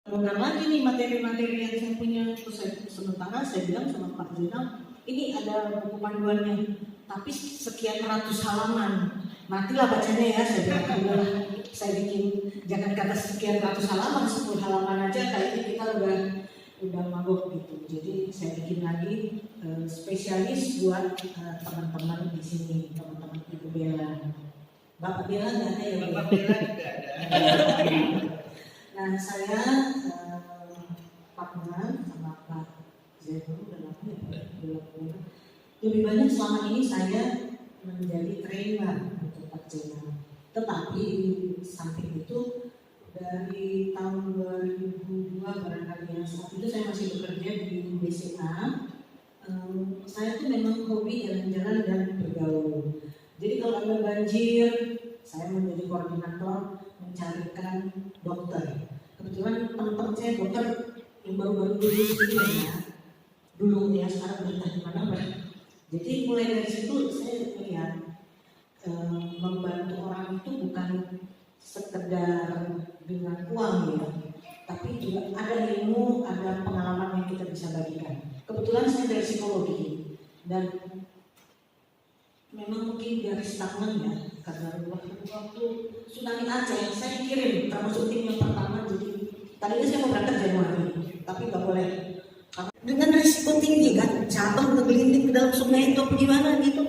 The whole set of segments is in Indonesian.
Longgar lagi nih materi-materi yang saya punya. Terus sementara saya bilang sama Pak Jenal, ini ada buku panduannya, tapi sekian ratus halaman. Matilah bacanya ya, saya bilang. Saya bikin jangan kata sekian ratus halaman, 10 halaman aja kayaknya kita udah mabuk gitu. Jadi saya bikin lagi spesialis buat teman-teman di sini, teman-teman Ibu Bella. Bapak Bella nggak ada ya? Bapak Bella tidak ada. Nah, saya partner sama Pak Zeno udah lama ya, lebih banyak selama ini saya menjadi trainer untuk Pak Zeno. Tetapi di samping itu dari tahun 2002 barangkali ya, saat itu saya masih bekerja di BCA. Saya tuh memang hobi jalan-jalan dan bergaul. Jadi kalau ada banjir, saya menjadi koordinator mencarikan dokter. Kebetulan teman-teman saya dokter yang baru-baru lulus ini ya, dulu ya, sekarang bertah di mana. Jadi mulai dari situ saya melihat membantu orang itu bukan sekedar dengan uang ya, tapi juga ada ilmu, ada pengalaman yang kita bisa bagikan. Kebetulan saya dari psikologi dan memang mungkin dari stagnan ya, karena waktu tsunami Aceh saya kirim termasuk tim yang pertama. Jadi tadinya saya mau berangkat Januari, tapi nggak boleh dengan risiko tinggi kan, cabang ngegelinting ke dalam sungai itu gimana gitu.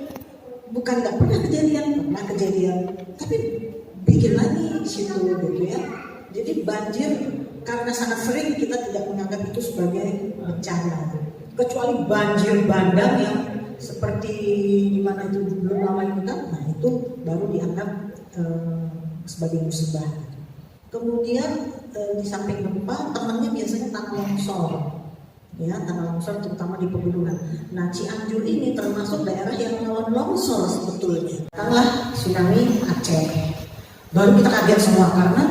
Bukan nggak pernah kejadian, tapi bikin lagi di situ gitu ya. Jadi banjir karena sangat sering kita tidak menganggap itu sebagai bencana, kecuali banjir bandang yang seperti di mana itu belum lama itu kan, nah itu baru dianggap sebagai musibah. Kemudian di samping gempa, temannya biasanya tanah longsor, ya tanah longsor terutama di pegunungan. Nah Cianjur ini termasuk daerah yang rawan longsor sebetulnya. Setelah tsunami Aceh, baru kita kaget semua karena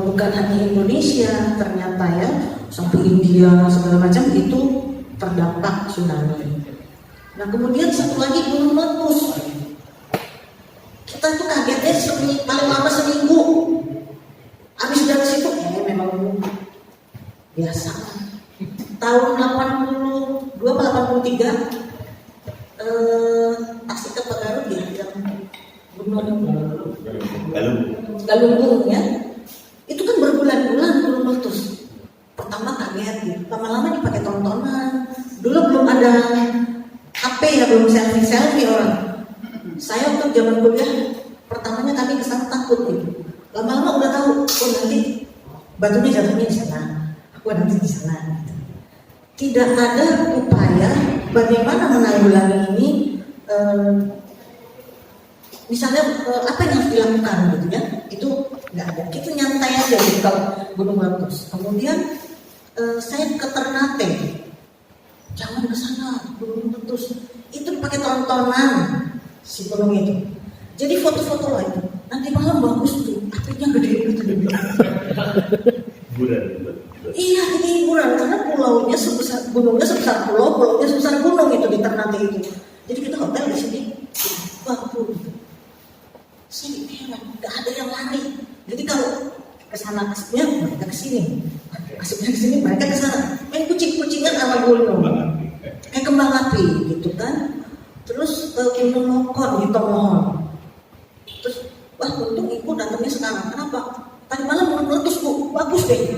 bukan hanya Indonesia, ternyata ya sampai India segala macam itu terdampak tsunami. Nah kemudian satu lagi gunung meletus. Kita tuh kagetnya paling lama seminggu. Habis dari situ memang biasa. Tahun 82 atau 83 Tasik ke Garut ya, yang gunung Galunggung ya. Itu kan berbulan-bulan gunung meletus. Pertama kaget gitu. Lama-lama dipakai tontonan. Dulu belum ada HP ya, belum selfie orang. Saya waktu zaman kuliah pertamanya kami kesana takut gitu. Lama-lama udah tahu, nanti batunya jatuhnya di sana, aku nanti di sana. Gitu. Tidak ada upaya bagaimana menanggulangi ini. Misalnya apa yang harus dilakukan gitu ya? Itu nggak ada. Kita nyantai aja gitu kalau gunung meletus. Kemudian saya ke Ternate. Jangan ke sana, gunung meletus. Itu dipakai tontonan si gunung itu. Jadi foto-foto lah itu. Nanti malam bagus tuh, apinya gede gitu. Hiburan. Iya, ini hiburan karena pulaunya sebesar gunungnya sebesar pulau, pulaunya sebesar gunung itu di Ternate itu. Jadi kita hotel di sini, bagus. Sini heran, nggak ada yang lari. Jadi kalau kesana asapnya mereka kesini, asapnya kesini mereka kesana. Main kucing-kucingan sama gunung, kayak kembang api gitu kan. Terus Gunung Lokon di Tomohon. Terus wah untung ibu datangnya sekarang. Kenapa? Tadi malam gunung meletus bu, bagus deh.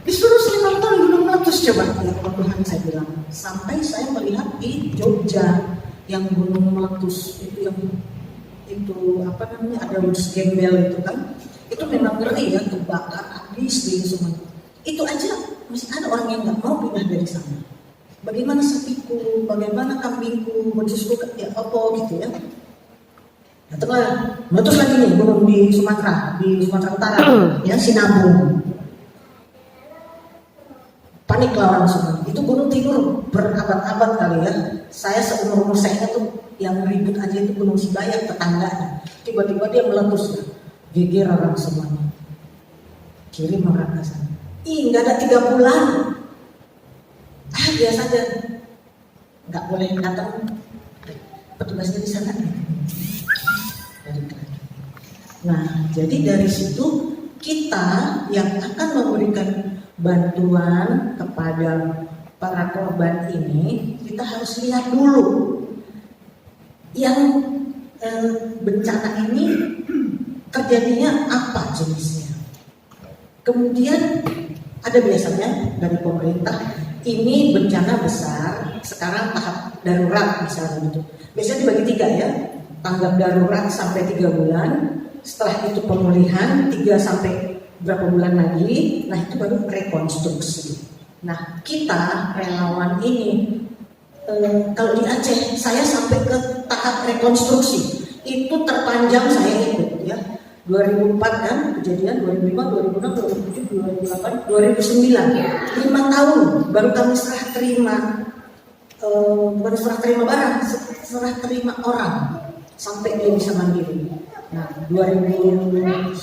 Disuruh saya nonton gunung meletus coba. Ya Tuhan saya bilang. Sampai saya melihat di Jogja yang gunung meletus itu apa namanya, ada Woods Gembel itu kan. Itu memang ngeri ya, kebakar habis di semua. Itu aja masih ada orang yang nggak mau pindah dari sana. Bagaimana sapiku, bagaimana kambingku, bocusku ya apa gitu ya. Nah, setelah meletus lagi nih gunung di Sumatera Utara, ya Sinabung. Panik lah orang semua. Itu gunung tidur berabad-abad kali ya. Saya seumur saya tuh yang ribut aja itu gunung Sibayak tetangganya. Tiba-tiba dia meletus ya. Geger orang semuanya. Kirim orang ke sana. Nggak ada 3 bulan. Biasa aja. Nggak boleh datang. Petugasnya di sana. Nah, jadi dari situ kita yang akan memberikan bantuan kepada para korban ini, kita harus lihat dulu yang bencana ini terjadinya apa jenisnya. Kemudian ada biasanya dari pemerintah, ini bencana besar, sekarang tahap darurat misalnya gitu. Biasanya dibagi 3 ya, tanggap darurat sampai 3 bulan, setelah itu pemulihan 3 sampai berapa bulan lagi, nah itu baru rekonstruksi. Nah kita relawan ini, kalau di Aceh saya sampai ke tahap rekonstruksi, itu terpanjang saya ikut ya. 2004 kan kejadian, 2005, 2006, 2007, 2008, 2009, 5 tahun baru kami serah terima, bukan serah terima barang, serah terima orang sampai dia bisa mandiri. Nah 2010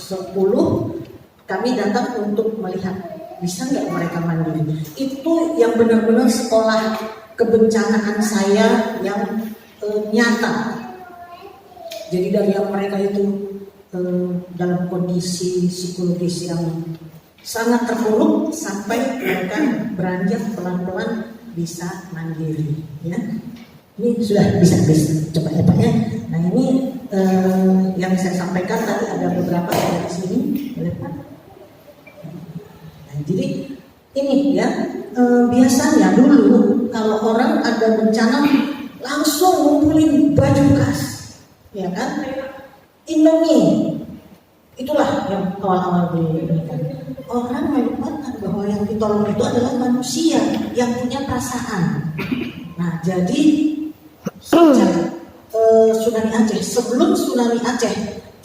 kami datang untuk melihat bisa nggak mereka mandiri. Itu yang benar-benar sekolah kebencanaan saya yang nyata. Jadi dari yang mereka itu dalam kondisi psikologis yang sangat terpuruk sampai mereka beranjak pelan-pelan bisa mandiri ya. Ini sudah bisa coba ya Pak ya. Nah ini yang saya sampaikan tadi ada beberapa dari sini boleh Pak. Nah, jadi ini ya biasanya dulu kalau orang ada bencana langsung ngumpulin baju bekas ya kan, Indomie, itulah yang awal-awal diberikan. Orang melupakan bahwa yang ditolong itu adalah manusia yang punya perasaan. Nah, jadi sejak tsunami Aceh, sebelum tsunami Aceh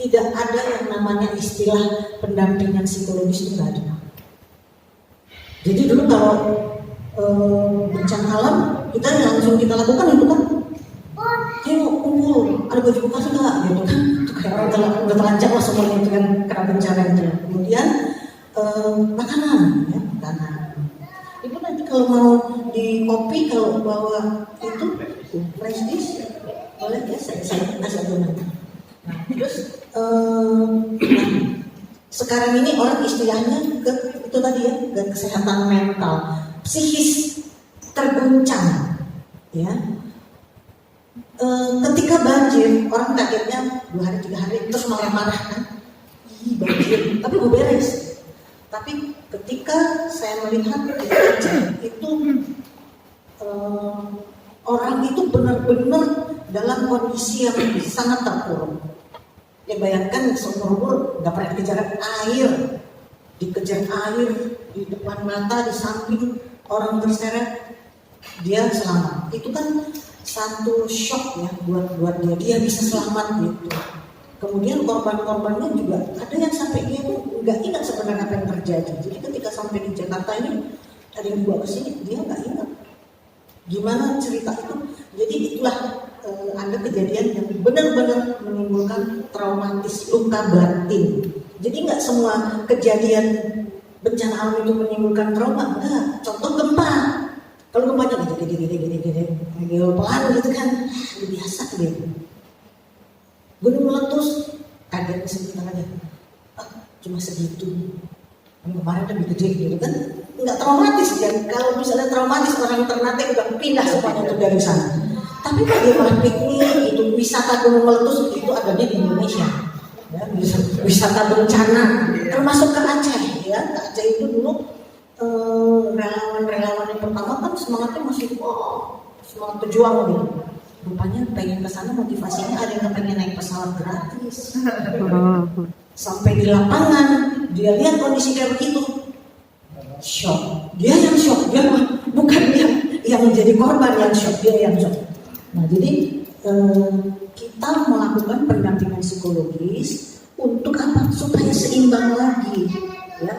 tidak ada yang namanya istilah pendampingan psikologis, itu nggak ada. Jadi dulu kalau bencana alam kita langsung kita lakukan itu kan, ayo kumpul, ada baju bekas enggak gitu kan, itu kayak orang udah telanjang lah semuanya itu kan kena bencana itu. Kemudian makanan ya, makanan itu nanti kalau mau di kopi kalau bawa itu flash dish boleh ya, saya kasih adonan. Nah terus nah, sekarang ini orang istilahnya ke itu tadi ya, ke kesehatan mental, psikis terguncang ya. Ketika banjir, orang kagetnya 2 hari 3 hari terus marah-marah kan, ih banjir, tapi gue beres. Tapi ketika saya melihat di Aceh itu orang itu benar-benar dalam kondisi yang sangat terpuruk. Ya bayangkan seumur nggak pernah dikejar air, dikejar air di depan mata, di samping orang terseret, dia selamat. Itu kan satu shock ya buat dia bisa selamat gitu. Kemudian korban-korbannya juga ada yang sampai dia tuh nggak ingat sebenarnya apa yang terjadi. Jadi ketika sampai di Jakarta ini ada yang bawa ke sini, dia nggak ingat gimana cerita itu. Jadi itulah ada kejadian yang benar-benar menimbulkan traumatis, luka batin. Jadi nggak semua kejadian bencana alam itu menimbulkan trauma, enggak. Contoh gempa. Kalau gempanya gede, pelan gitu kan, biasa gitu. Gunung meletus, kaget sebentar aja, cuma segitu. Kemarin lebih gede gitu kan, nggak traumatis ya. Kalau misalnya traumatis orang Ternate udah pindah semuanya itu dari sana. Tapi bagaimana piknik itu wisata gunung meletus itu adanya di Indonesia. Ya, wisata bencana, termasuk ke Aceh ya. Ke Aceh itu dulu relawan-relawan yang pertama kan semangatnya masih semangat pejuang gitu. Rupanya pengen ke sana motivasinya ada yang pengen naik pesawat gratis. Sampai di lapangan dia lihat kondisi kayak begitu, shock. Dia yang shock, dia bukan yang menjadi korban yang shock, dia yang shock. Nah jadi kita melakukan pendampingan psikologis untuk apa? Supaya seimbang lagi ya.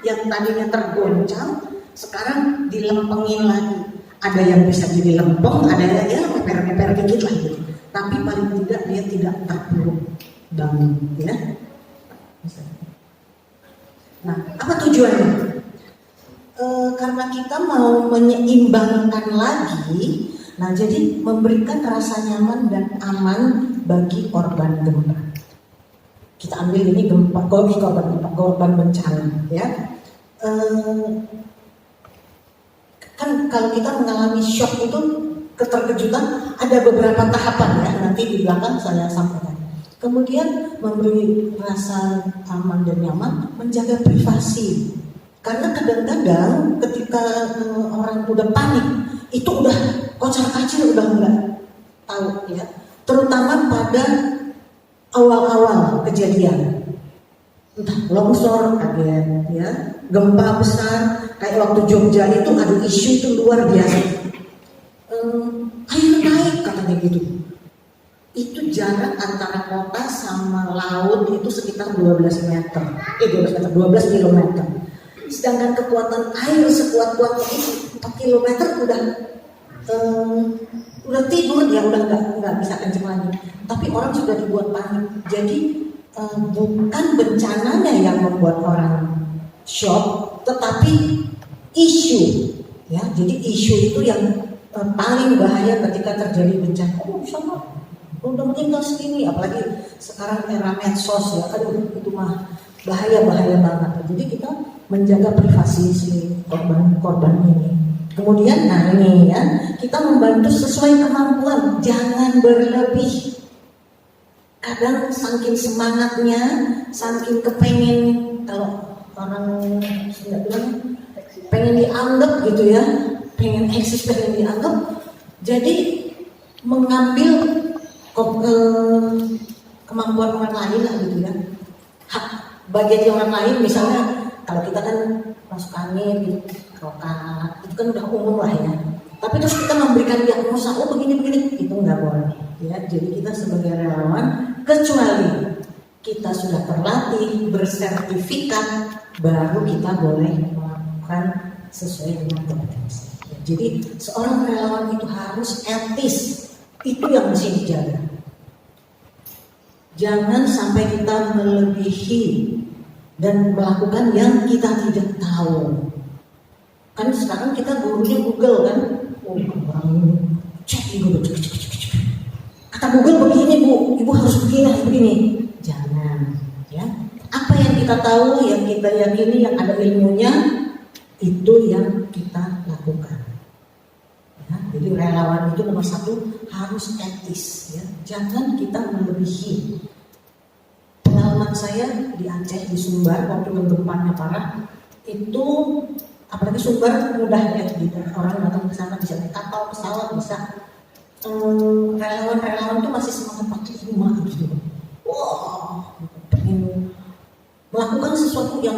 Yang tadinya tergoncang sekarang dilempengin lagi. Ada yang bisa jadi lempeng, ada yang ya meper-meper dikit lah gitu. Tapi paling tidak dia tidak terpuruk bangun ya. Nah, apa tujuannya? Karena kita mau menyeimbangkan lagi, nah jadi memberikan rasa nyaman dan aman bagi korban gempa. kita ambil ini korban bencana ya. Kan kalau kita mengalami shock itu keterkejutan ada beberapa tahapan ya, nanti di belakang saya sampaikan. Kemudian memberi rasa aman dan nyaman, menjaga privasi. Karena kadang-kadang ketika orang udah panik, itu udah kocar-kacir, udah enggak tahu ya. Terutama pada awal-awal kejadian. Entah longsor, kaget ya, gempa besar, kayak waktu Jogja itu ada isu itu luar biasa. Air naik katanya gitu. Itu jarak antara kota sama laut itu sekitar 12 kilometer. Sedangkan kekuatan air sekuat-kuatnya itu 4 kilometer udah tidur dia, udah nggak bisa kenceng lagi. Tapi orang sudah dibuat panik. Jadi bukan bencananya yang membuat orang shock, tetapi isu ya. Jadi isu itu yang paling bahaya ketika terjadi bencana. Sama udah meninggal segini, apalagi sekarang era medsos ya, aduh itu mah bahaya banget. Jadi kita menjaga privasi si korban ini. Kemudian nah ini ya, kita membantu sesuai kemampuan, jangan berlebih. Kadang saking semangatnya, saking kepengen, kalau orang sudah bilang pengen dianggap gitu ya, pengen eksis, pengen dianggap, jadi mengambil kemampuan orang lain lah gitu ya, hak bagian orang lain. Misalnya kalau kita kan masuk angin gitu, rokat, itu kan udah umum lah ya. Tapi terus kita memberikan diagnosa, oh begini, itu nggak boleh ya. Jadi kita sebagai relawan, kecuali kita sudah terlatih, bersertifikat, baru kita boleh melakukan sesuai dengan kompetensi. Ya, jadi seorang relawan itu harus etis, itu yang mesti dijaga. Jangan sampai kita melebihi dan melakukan yang kita tidak tahu. Kan sekarang kita gurunya Google kan, cek Google, kata Google begini bu, ibu harus begini. Jangan ya. Apa yang kita tahu, yang kita yakini, yang ada ilmunya, itu yang kita lakukan ya. Jadi relawan itu nomor satu harus etis ya. Jangan kita melebihi. Pengalaman saya di Aceh, di Sumbar, waktu gempanya parah itu, apalagi Sumbar mudah ya, gitu. Orang datang ke sana bisa naik kapal, pesawat, bisa. Relawan itu masih semangat pakai rumah gitu. Wow, pengen melakukan sesuatu yang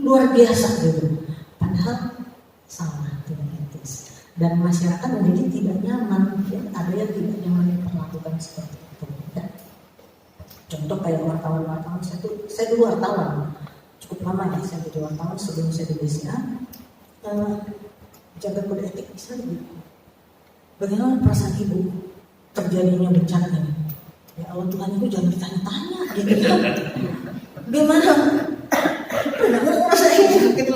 luar biasa gitu. Padahal salah, tidak etis. Dan masyarakat menjadi tidak nyaman. Ya, ada yang tidak nyaman melakukan seperti itu. Ya. Contoh kayak wartawan, saya dulu wartawan cukup lama ya, saya jadi wartawan sebelum saya di BCA. Jaga kode etik bisa gitu. Bagaimana perasaan ibu terjadinya bencana ini? Ya Allah Tuhan, ibu jangan ditanya-tanya gitu ya. Gimana? Benar rasanya gitu.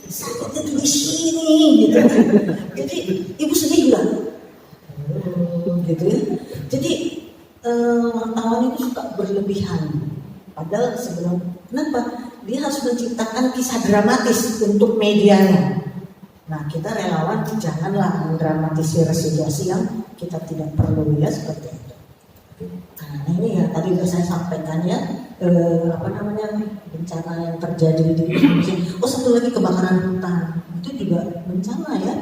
Sakitnya tuh di sini gitu. Jadi ibu sedih juga. Gitu ya. Jadi wartawan itu suka berlebihan. Padahal sebelum, kenapa? Dia harus menciptakan kisah dramatis untuk medianya. Nah, kita relawan janganlah mendramatisir situasi yang kita tidak perlu ya, seperti itu. Nah, ini ya tadi sudah saya sampaikan ya, bencana yang terjadi di Indonesia. Oh, satu lagi kebakaran hutan, itu juga bencana ya.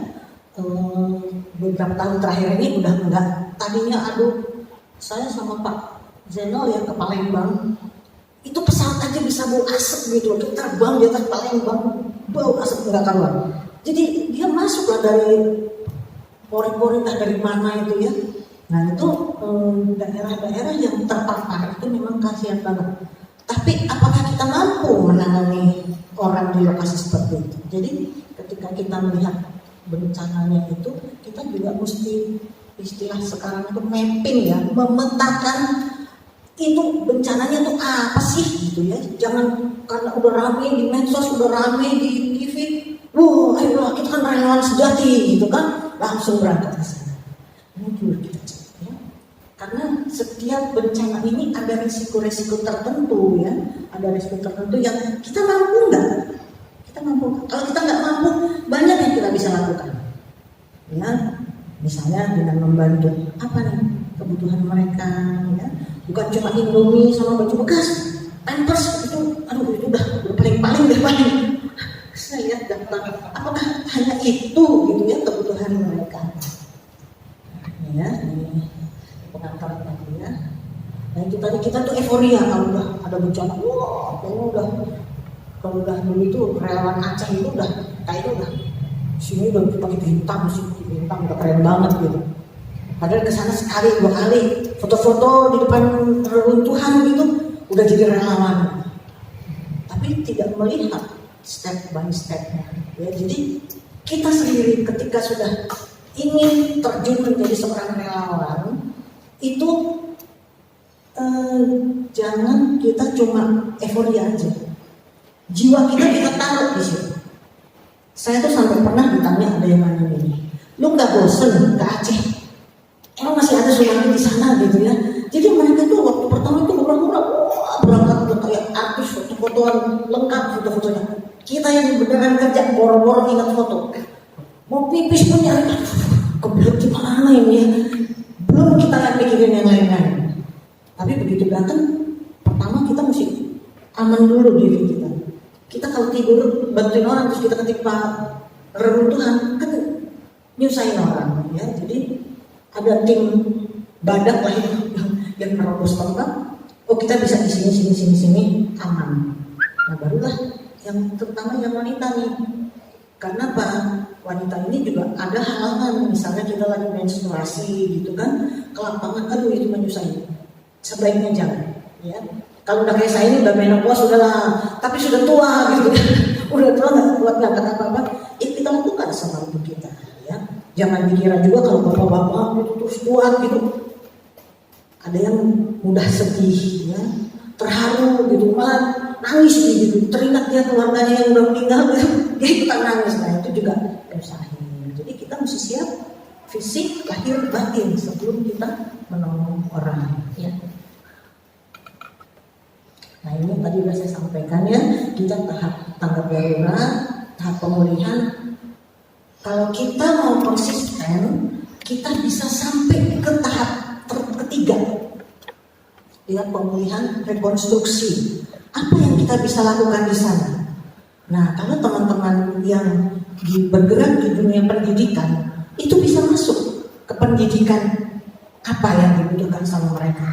Beberapa tahun terakhir ini udah enggak. Tadinya saya sama Pak Zainal yang ke Palembang, itu pesawat aja bisa bau asap gitu, kita terbang di atas Palembang, bau asap enggak karuan. Jadi dia masuklah dari pori-pori entah dari mana itu ya. Nah itu daerah-daerah yang terpapar itu memang kasihan banget. Tapi apakah kita mampu menangani orang di lokasi seperti itu? Jadi ketika kita melihat bencananya itu, kita juga mesti, istilah sekarang itu mapping ya, memetakan itu bencananya itu apa sih gitu ya. Jangan karena udah rame di medsos, udah rame di TV, ayolah kita kan relawan sejati gitu kan, langsung berangkat ke sana. Ini dulu kita ya. Karena setiap bencana ini ada risiko-risiko tertentu ya, ada risiko tertentu yang kita mampu nggak? Kita mampu. Kalau kita nggak mampu, banyak yang kita bisa lakukan. Ya, misalnya dengan membantu apa nih kebutuhan mereka, ya, bukan cuma Indomie sama baju bekas, Pampers itu, aduh itu udah paling deh paling. Saya lihat daftar, apakah hanya itu gitu ya kebutuhan mereka? Ya, ini pengantar tadi ya. Nah itu tadi kita tuh euforia kalau udah ada bencana, wah kayaknya udah kalau udah dulu itu relawan Aceh itu udah kayaknya udah sini udah pakai bintang, sini bintang udah keren banget gitu. Padahal kesana sekali dua kali foto-foto di depan reruntuhan gitu udah jadi relawan, tapi tidak melihat step by stepnya. Ya, jadi kita sendiri ketika sudah ingin terjun menjadi seorang relawan itu jangan kita cuma euforia aja, jiwa kita taruh di situ. Saya tuh sampai pernah ditanya ada yang nanya ini, lu nggak bosen ke Aceh? Emang masih ada tsunami di sana gitu ya? Jadi mereka tuh waktu pertama itu hura-hura, wah berangkat udah kayak artis, foto-fotoan lengkap foto-fotonya. Kita yang beneran kerja boro-boro ingat foto, mau pipis pun nyari, kebelet gimana ini ya? Belum kita yang mikirin yang lain-lain. Tapi begitu datang, pertama kita mesti aman dulu diri kita. Kita kalau tidur bantuin orang terus kita ketimpa reruntuhan kan nyusahin orang ya. Jadi ada tim badak lah yang merobos tempat. Oh kita bisa di sini aman. Nah barulah yang terutama yang wanita nih. Karena Pak wanita ini juga ada halangan, misalnya kita lagi menstruasi gitu kan, ke lapangan, aduh itu menyusahin. Sebaiknya jangan, ya. Kalau udah kayak saya ini udah menopause udahlah, tapi sudah tua gitu, udah tua nggak kuat ngangkat apa-apa, kita lakukan sama tubuh kita, ya. Jangan dikira juga kalau bapak-bapak itu terus kuat gitu. Ada yang mudah sedih, ya, terharu gitu, malah nangis gitu, teringat dia keluarganya yang udah meninggal gitu, dia ikutan nangis. Nah itu juga usahain. Jadi kita mesti siap fisik, lahir, batin sebelum kita menolong orang. Ya. Nah ini tadi sudah saya sampaikan ya, kita tahap tanggap darurat, tahap pemulihan. Kalau kita mau konsisten, kita bisa sampai ke tahap ketiga. Lihat pemulihan rekonstruksi. Apa yang kita bisa lakukan di sana? Nah, kalau teman-teman yang bergerak di dunia pendidikan itu bisa masuk ke pendidikan apa yang dibutuhkan sama mereka.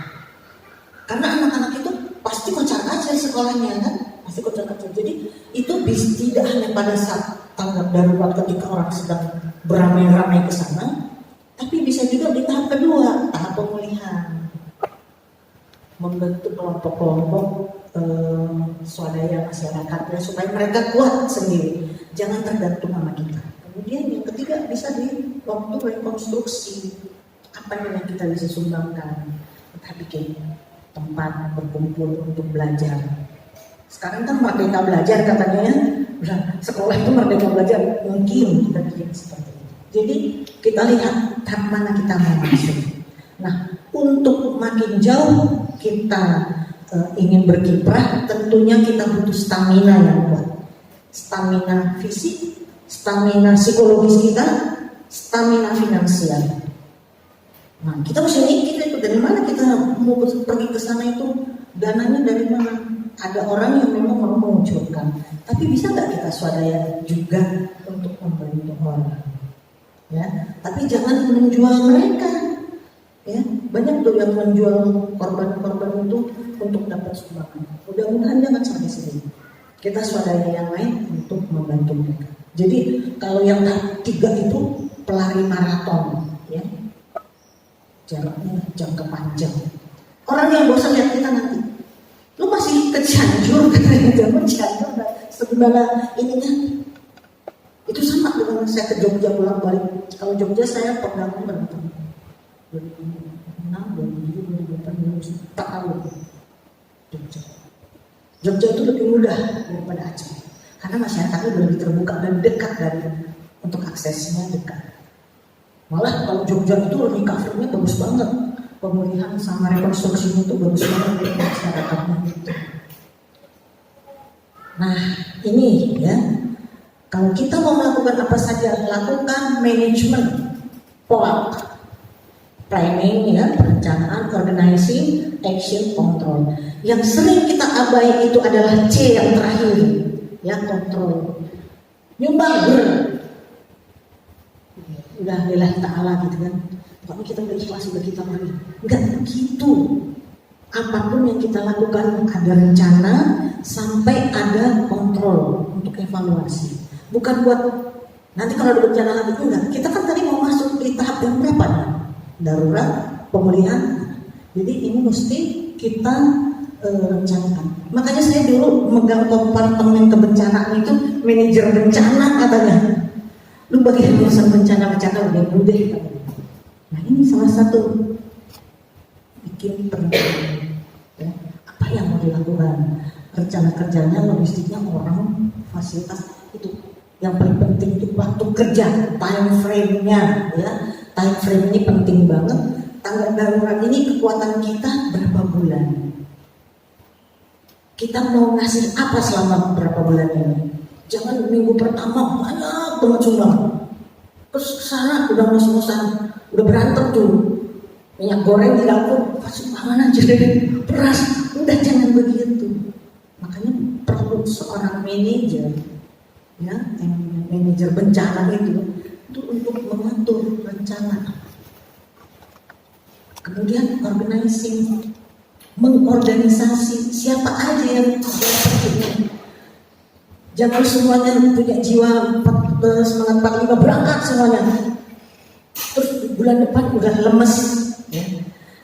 Karena anak-anak itu pasti kocar-kacir sekolahnya kan, pasti kocar-kacir. Jadi itu tidak hanya pada saat tanggap darurat ketika orang sedang beramai-ramai ke sana, tapi bisa juga di tahap kedua, tahap pemulihan. Membentuk kelompok-kelompok swadaya masyarakat ya, supaya mereka kuat sendiri, jangan tergantung sama kita. Kemudian yang ketiga bisa di waktu rekonstruksi, apa yang kita bisa sumbangkan, kita bikin tempat berkumpul untuk belajar. Sekarang kan merdeka belajar katanya ya, sekolah itu merdeka belajar, mungkin kita bikin seperti itu. Jadi kita lihat tahap mana kita mau masuk. Nah untuk makin jauh kita ingin berkiprah, tentunya kita butuh stamina yang kuat, stamina fisik, stamina psikologis kita, stamina finansial. Nah kita mesti mikir itu dari mana kita mau pergi ke sana itu, dananya dari mana? Ada orang yang memang mau mengucurkan, tapi bisa nggak kita swadaya juga untuk membantu orang? Ya, tapi jangan menjual mereka. Ya, banyak tuh yang menjual korban-korban itu untuk dapat sumbangan. Mudah-mudahan jangan sampai sini. Kita swadaya yang lain untuk membantu mereka. Jadi kalau yang tiga itu pelari maraton, ya, jaraknya jangka panjang. Orang yang bosan lihat kita nanti, lu masih ke Cianjur, jangan Cianjur sebenarnya ininya. Itu sama dengan saya ke Jogja pulang balik. Kalau Jogja saya pernah berapa? 2006, 2007, 2008, 4 tahun. Jogja itu lebih mudah daripada Aceh karena masyarakatnya lebih terbuka dan dekat dari untuk aksesnya dekat. Malah kalau Jogja itu recovery-nya bagus banget. pemulihan sama rekonstruksi itu bagus banget ya masyarakatnya gitu. Nah ini ya, kalau kita mau melakukan apa saja, lakukan manajemen pola planning ya, perencanaan, organizing, action, control. Yang sering kita abai itu adalah C yang terakhir ya, kontrol. Nyumbang udah lillahi ta'ala gitu kan, pokoknya kita udah ikhlas, udah kita mari. Enggak begitu. Apapun yang kita lakukan ada rencana sampai ada kontrol untuk evaluasi. Bukan buat nanti kalau ada bencana lagi, enggak. Kita kan tadi mau masuk di tahap yang berapa nih? Darurat, pemulihan. Jadi ini mesti kita rencanakan. Makanya saya dulu megang kompartemen kebencanaan itu manajer bencana katanya. Lu bagian urusan bencana-bencana udah mudah katanya. Nah ini salah satu bikin perencanaan ya. Apa yang mau dilakukan, rencana kerjanya, logistiknya, orang, fasilitas itu. Yang paling penting itu waktu kerja, time frame-nya ya. Time frame ini penting banget. Tanggap darurat ini kekuatan kita berapa bulan? Kita mau ngasih apa selama berapa bulan ini? Jangan minggu pertama banyak banget sumbang. Terus kesana udah ngos-ngosan, udah berantem tuh. Minyak goreng di dapur, kasih mana aja deh, beras, udah jangan begitu. Makanya perlu seorang manajer, ya, manajer bencana itu untuk mengatur rencana. Kemudian organizing, mengorganisasi siapa aja yang seperti. Jangan semuanya punya jiwa semangat 45 berangkat semuanya. Terus bulan depan udah lemes. Ya.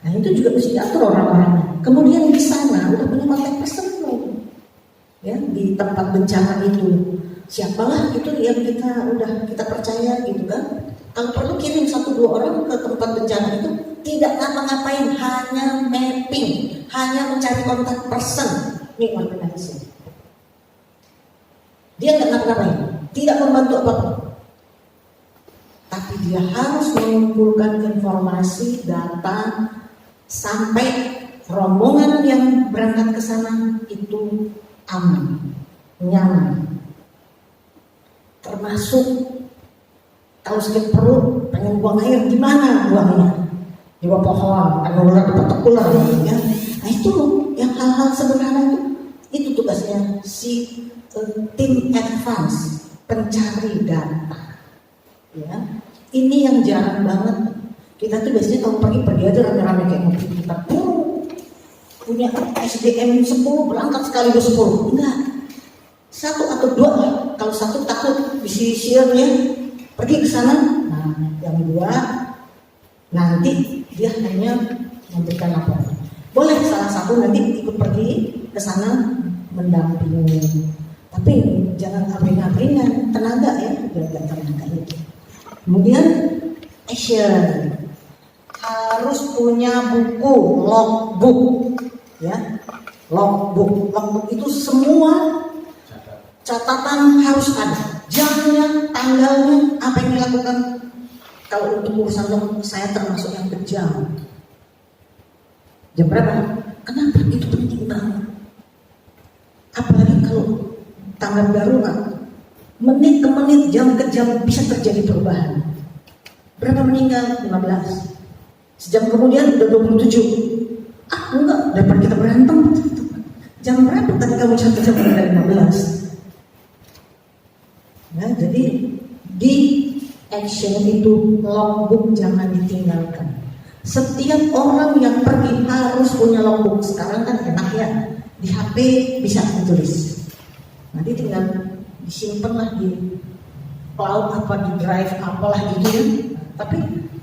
Nah itu juga mesti diatur orang-orangnya. Kemudian di sana udah punya kontak person ya, di tempat bencana itu. Siapalah itu yang kita percaya gitu kan. Kalau perlu kirim 1-2 orang ke tempat bencana itu, tidak ngapa-ngapain, hanya mapping, hanya mencari kontak person. Ini organisasi. Dia nggak ngapa-ngapain, tidak membantu apa-apa. Tapi dia harus mengumpulkan informasi, data, sampai rombongan yang berangkat ke sana itu aman, nyaman. Termasuk kalau sakit perut, pengen buang air, gimana buangnya? Di bawah pohon, ada ular, dipetek ular, ya. Nah itu yang hal-hal sederhana itu tugasnya si tim advance, pencari data. Ya, ini yang jarang banget. Kita tuh biasanya kalau pergi aja rame-rame kayak mobil kita. Punya SDM 10 berangkat sekaligus 10. Enggak. 1 atau 2 lah. Kalau 1 takut disisirnya pergi ke sana. Nah, yang 2 nanti dia hanya memberikan laporan. Boleh salah satu nanti ikut pergi ke sana mendampingi. Tapi jangan abring-abringan, tenaga ya, jaga tenaga itu. Kemudian action, harus punya buku logbook, ya, logbook itu semua catatan harus ada, jamnya, tanggalnya, apa yang dilakukan. Kalau untuk urusan logbook saya termasuk yang kejam. Jam berapa? Kenapa? Itu penting banget. Apalagi kalau tanggap darurat, menit ke menit, jam ke jam bisa terjadi perubahan. Berapa meninggal? 15. Sejam kemudian udah 27. Enggak, daripada kita berantem. Jam berapa tadi kamu jam dari 15? Nah, jadi di action itu logbook jangan ditinggalkan. Setiap orang yang pergi harus punya logbook. Sekarang kan enak ya, di HP bisa ditulis. Nanti tinggal disimpan lah di cloud apa di drive apalah gitu ya. Tapi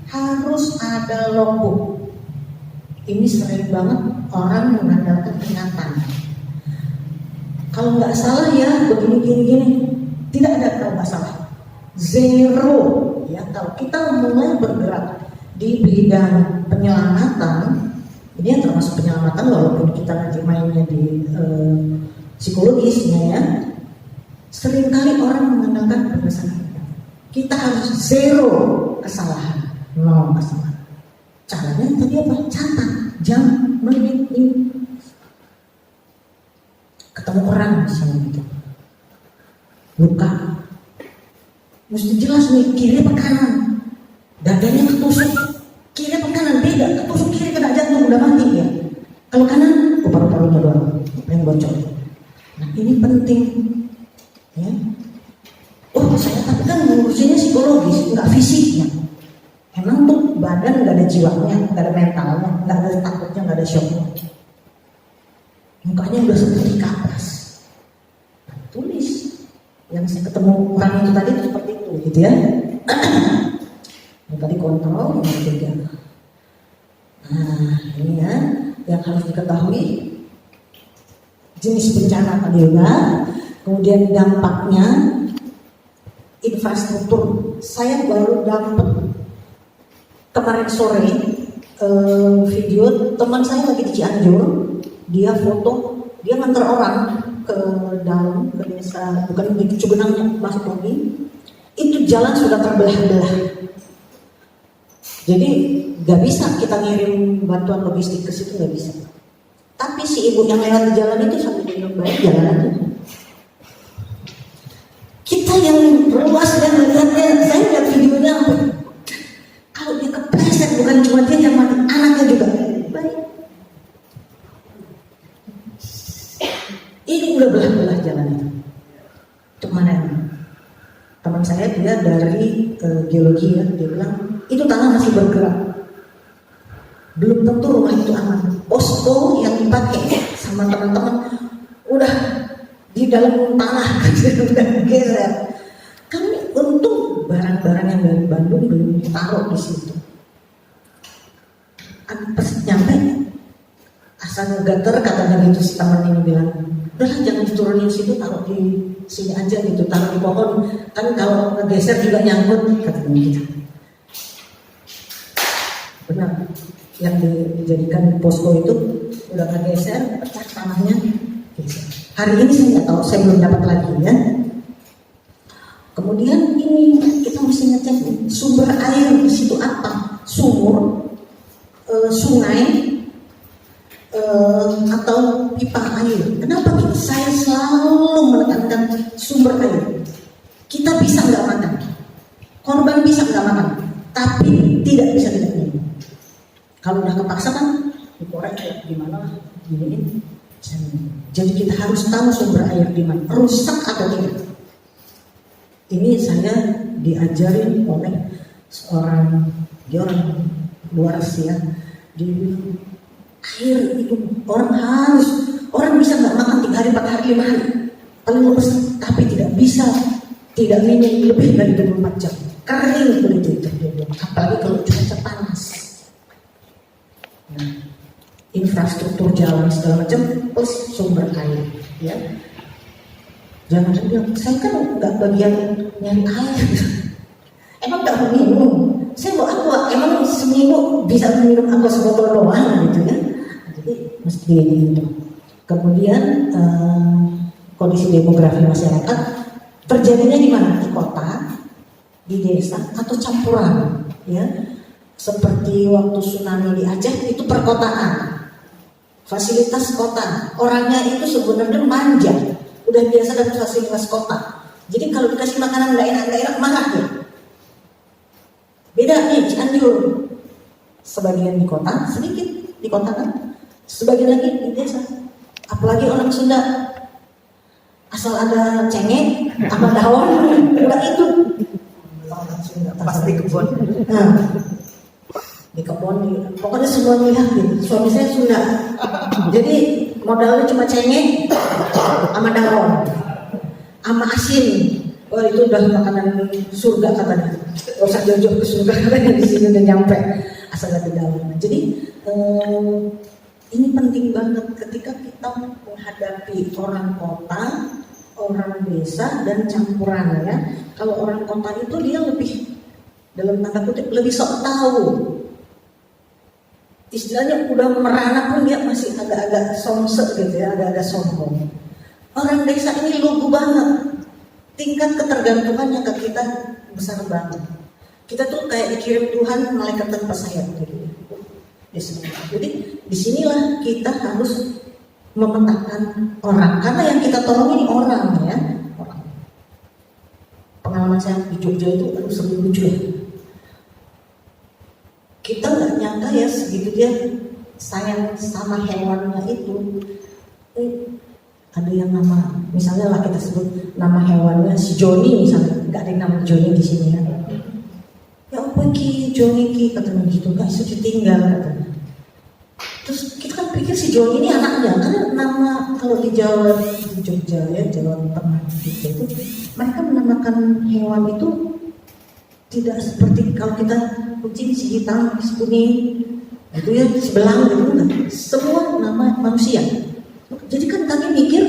harus ada logbook. Ini sering banget orang mengandalkan ingatan. Kalau nggak salah ya begini, tidak ada kalau nggak salah. Zero ya, kalau kita mulai bergerak di bidang penyelamatan, ini yang termasuk penyelamatan walaupun kita nanti mainnya di psikologisnya ya. Seringkali orang mengandalkan berdasarkan kita harus zero kesalahan, 0 kesalahan. Caranya tadi apa? Catat jam, menit, ini. Ketemu orang misalnya gitu, luka, mesti jelas nih kiri apa kanan, dadanya ketusuk kiri apa kanan, beda, ketusuk kiri kena jantung udah mati ya. Kalau kanan, paru-parunya doang yang bocor. Nah ini penting ya. Oh saya tapi kan ngurusinnya psikologis, nggak fisiknya. Emang tuh badan nggak ada jiwanya, nggak ada mentalnya, nggak ada takutnya, nggak ada shocknya. Mukanya udah seperti kapas. Nah, tulis yang saya ketemu orang itu tadi itu seperti itu, gitu ya. Yang tadi kontrol, yang ketiga. Nah ini ya yang harus diketahui jenis bencana tadi ya. Kemudian dampaknya, infrastruktur. Saya baru dapat kemarin sore video teman saya lagi di Cianjur, dia foto, dia nganter orang ke dalam ke desa, bukan di Cugenang masuk lagi, itu jalan sudah terbelah-belah. Jadi nggak bisa kita ngirim bantuan logistik ke situ, nggak bisa. Tapi si ibu yang lewat di jalan itu sambil dia baik jalan aja. Kita yang luas dan melihatnya, saya lihat videonya, kalau dia kepleset bukan cuma dia yang mati, anaknya juga baik. Ini udah belah-belah jalan itu. Untuk mana ini? Teman saya dia dari geologi ya, dia bilang itu tanah masih bergerak. Belum tentu rumah itu aman. Posko yang dipakai sama teman-teman udah di dalam tanah, udah geser. Kami untung barang-barang yang dari Bandung belum ditaruh di situ. Pas nyampe asal ngegater katanya gitu, si teman ini bilang, udahlah jangan diturunin situ, taruh di sini aja gitu, taruh di pohon. Kan kalau ngegeser juga nyangkut katanya gitu. Benar. Yang dijadikan posko itu udah ngegeser, pecah tanahnya. Hari ini saya nggak tahu, saya belum dapat lagi ya. Kemudian ini kita mesti ngecek sumber air di situ apa, sumur, sungai, atau pipa air. Kenapa saya selalu menekankan sumber air? Kita bisa nggak makan, korban bisa nggak makan, tapi tidak bisa tidak minum. Kalau udah kepaksa kan dikorek ya gimana gini. Jadi kita harus tahu sumber air di mana, rusak atau tidak. Ini saya diajarin oleh seorang, dia orang luar ya, dia bilang air itu orang bisa nggak makan 3 hari 4 hari 5 hari paling lemes, tapi tidak bisa tidak minum lebih dari 24 jam, kering kulit itu dia bilang, apalagi kalau cuaca panas. Nah, infrastruktur jalan segala macam plus sumber air ya. Jangan bilang saya kan nggak bagian nyari air, emang nggak mau minum, saya mau aqua, emang seminggu bisa minum aqua sebotol doang gitu ya. Jadi mesti gitu. Kemudian kondisi demografi masyarakat terjadinya di mana? Di kota, di desa, atau campuran ya. Seperti waktu tsunami di Aceh itu perkotaan, fasilitas kota, orangnya itu sebenarnya manja, udah biasa dengan fasilitas kota. Jadi kalau dikasih makanan nggak enak marah ya. Beda nih Cianjur, sebagian di kota, sedikit di kota kan, sebagian lagi di desa. Apalagi orang Sunda, asal ada cengek sama daun, udah itu. Pasti kebun. Nah, di kebun, pokoknya semua lihat gitu. Suami saya Sunda, jadi modalnya cuma cengek sama daun, sama asin. Oh itu udah makanan surga katanya. Gak usah jauh-jauh ke surga katanya, di sini udah nyampe asal ada daun. Jadi ini penting banget ketika kita menghadapi orang kota, orang desa dan campuran ya. Kalau orang kota itu dia lebih, dalam tanda kutip, lebih sok tahu. Istilahnya udah merana pun dia masih agak-agak somsek gitu ya, agak-agak sombong. Orang desa ini lugu banget, tingkat ketergantungannya ke kita besar banget. Kita tuh kayak dikirim Tuhan malaikat tanpa sayap gitu. Jadi disinilah kita harus memetakan orang, karena yang kita tolong ini orang ya. Orang. Pengalaman saya di Jogja itu seru lucu ya. Kita nggak nyangka ya segitu dia sayang sama hewannya itu. Ada yang nama, misalnya lah kita sebut nama hewannya si Joni misalnya, nggak ada yang nama Joni di sini ya. Ya apa ki Joni ki katanya gitu, nggak bisa ditinggal katanya. Terus kita kan pikir si Joni ini anaknya, karena nama kalau di Jawa, di Jogja ya, Jawa Tengah gitu, itu mereka menamakan hewan itu tidak seperti kalau kita kucing si hitam, si kuning, itu ya sebelang gitu kan. Semua nama manusia. Jadi kan kami mikir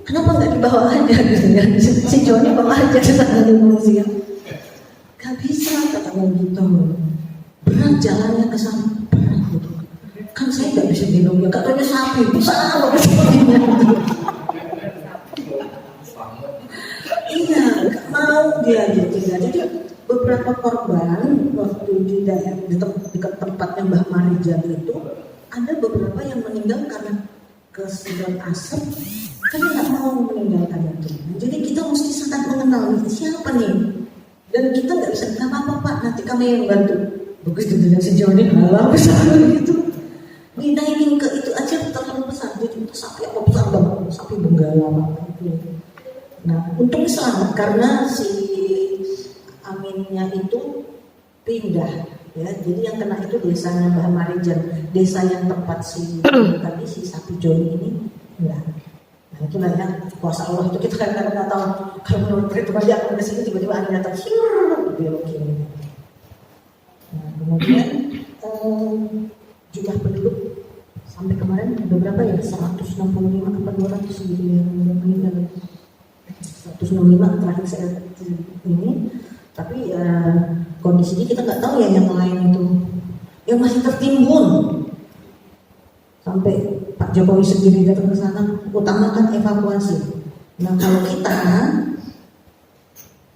kenapa nggak dibawa aja gitu ya, si Joni bawa aja ke sana di manusia. Gak bisa katanya gitu, berat jalannya ke sana, berat gitu. Kan saya nggak bisa minum ya, katanya sapi bisa apa sepertinya gitu. Iya, nggak mau dia gitu ya. Jadi beberapa korban waktu di daerah dekat tempatnya Mbah Marijan itu ada beberapa yang meninggal karena kesedot asap, karena nggak mau meninggalkan itu. Jadi kita mesti sangat mengenal siapa nih, dan kita nggak bisa nggak apa-apa Pak, nanti kami yang bantu. Bagus dibilang sejauh ini halal besar gitu. Dinainin ke itu aja terlalu besar, jadi itu sapi apa besar banget, sapi benggala gitu. Nah, untungnya selamat karena si aminnya itu pindah. Ya, jadi yang kena itu desanya Mbah Marijan, desa yang tempat si tadi si sapi Joni ini enggak. Nah itulah ya kuasa Allah itu, kita kadang-kadang nggak tahu. Kalau menurut perhitungan dia akan kesini tiba-tiba angin datang belok kiri. Nah kemudian jumlah penduduk sampai kemarin ada berapa ya, 165 atau 200 gitu yang meninggal. 165 terakhir saya ini. Tapi kondisinya kita nggak tahu ya yang lain itu yang masih tertimbun. Sampai Pak Jokowi sendiri datang ke sana, utamakan evakuasi. Nah kalau kita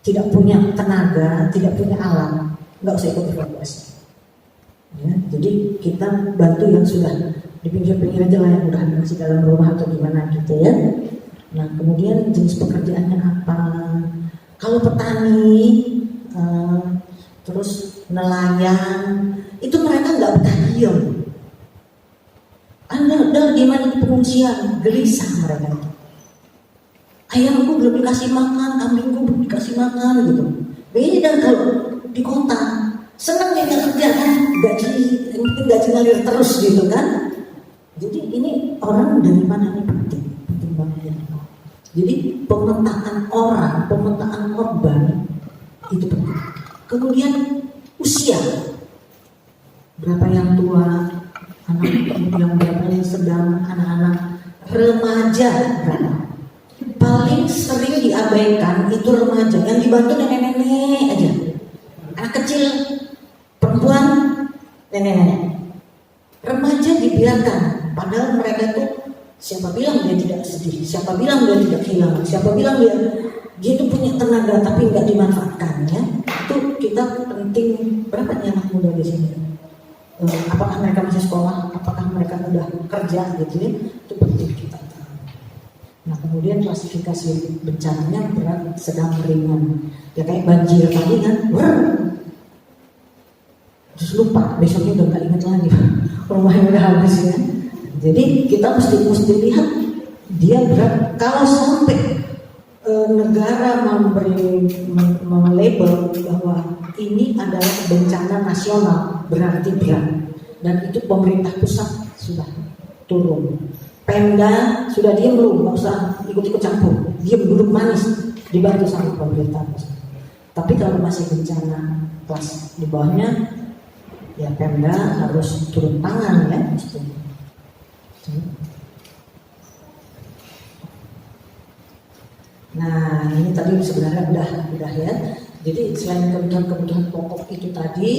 tidak punya tenaga, tidak punya alat, nggak usah ikut evakuasi. Ya, jadi kita bantu yang sudah di pinggir-pinggir aja lah, yang udah masih dalam rumah atau gimana gitu ya. Nah kemudian jenis pekerjaannya apa? Kalau petani terus nelayan itu mereka nggak betah diam. Anda gimana di pengungsian, gelisah mereka. Ayamku belum dikasih makan, kambingku belum dikasih makan gitu. Beda kalau di kota, senang ya kerja kan, gaji ngalir terus gitu kan. Jadi ini orang dari mana ini penting banget. Jadi pemetaan orang, pemetaan korban itu penting. Kemudian usia, berapa yang tua, anak yang berapa yang sedang, anak-anak, remaja berapa. Paling sering diabaikan itu remaja, yang dibantu nenek-nenek aja. Anak kecil, perempuan, nenek-nenek. Remaja dibiarkan, padahal mereka itu siapa bilang dia tidak sedih, siapa bilang dia tidak kehilangan, siapa bilang dia itu punya tenaga tapi nggak dimanfaatkan ya. Itu kita penting. Berapa nih anak muda di sini? Apakah mereka masih sekolah? Apakah mereka udah kerja gitu ya? Itu penting kita tahu. Nah kemudian klasifikasi bencananya berat, sedang, ringan. Ya kayak banjir tadi kan, terus lupa, besoknya udah nggak ingat lagi rumahnya udah habis ya. Jadi kita mesti lihat dia berat. Kalau sampai negara melabel bahwa ini adalah bencana nasional, berarti berat, dan itu pemerintah pusat sudah turun. Pemda sudah diam belum, nggak usah ikut-ikut campur, diam duduk manis, dibantu sama pemerintah pusat. Tapi kalau masih bencana kelas di bawahnya, ya Pemda harus turun tangan ya. Nah ini tadi sebenarnya udah ya. Jadi selain kebutuhan pokok itu tadi,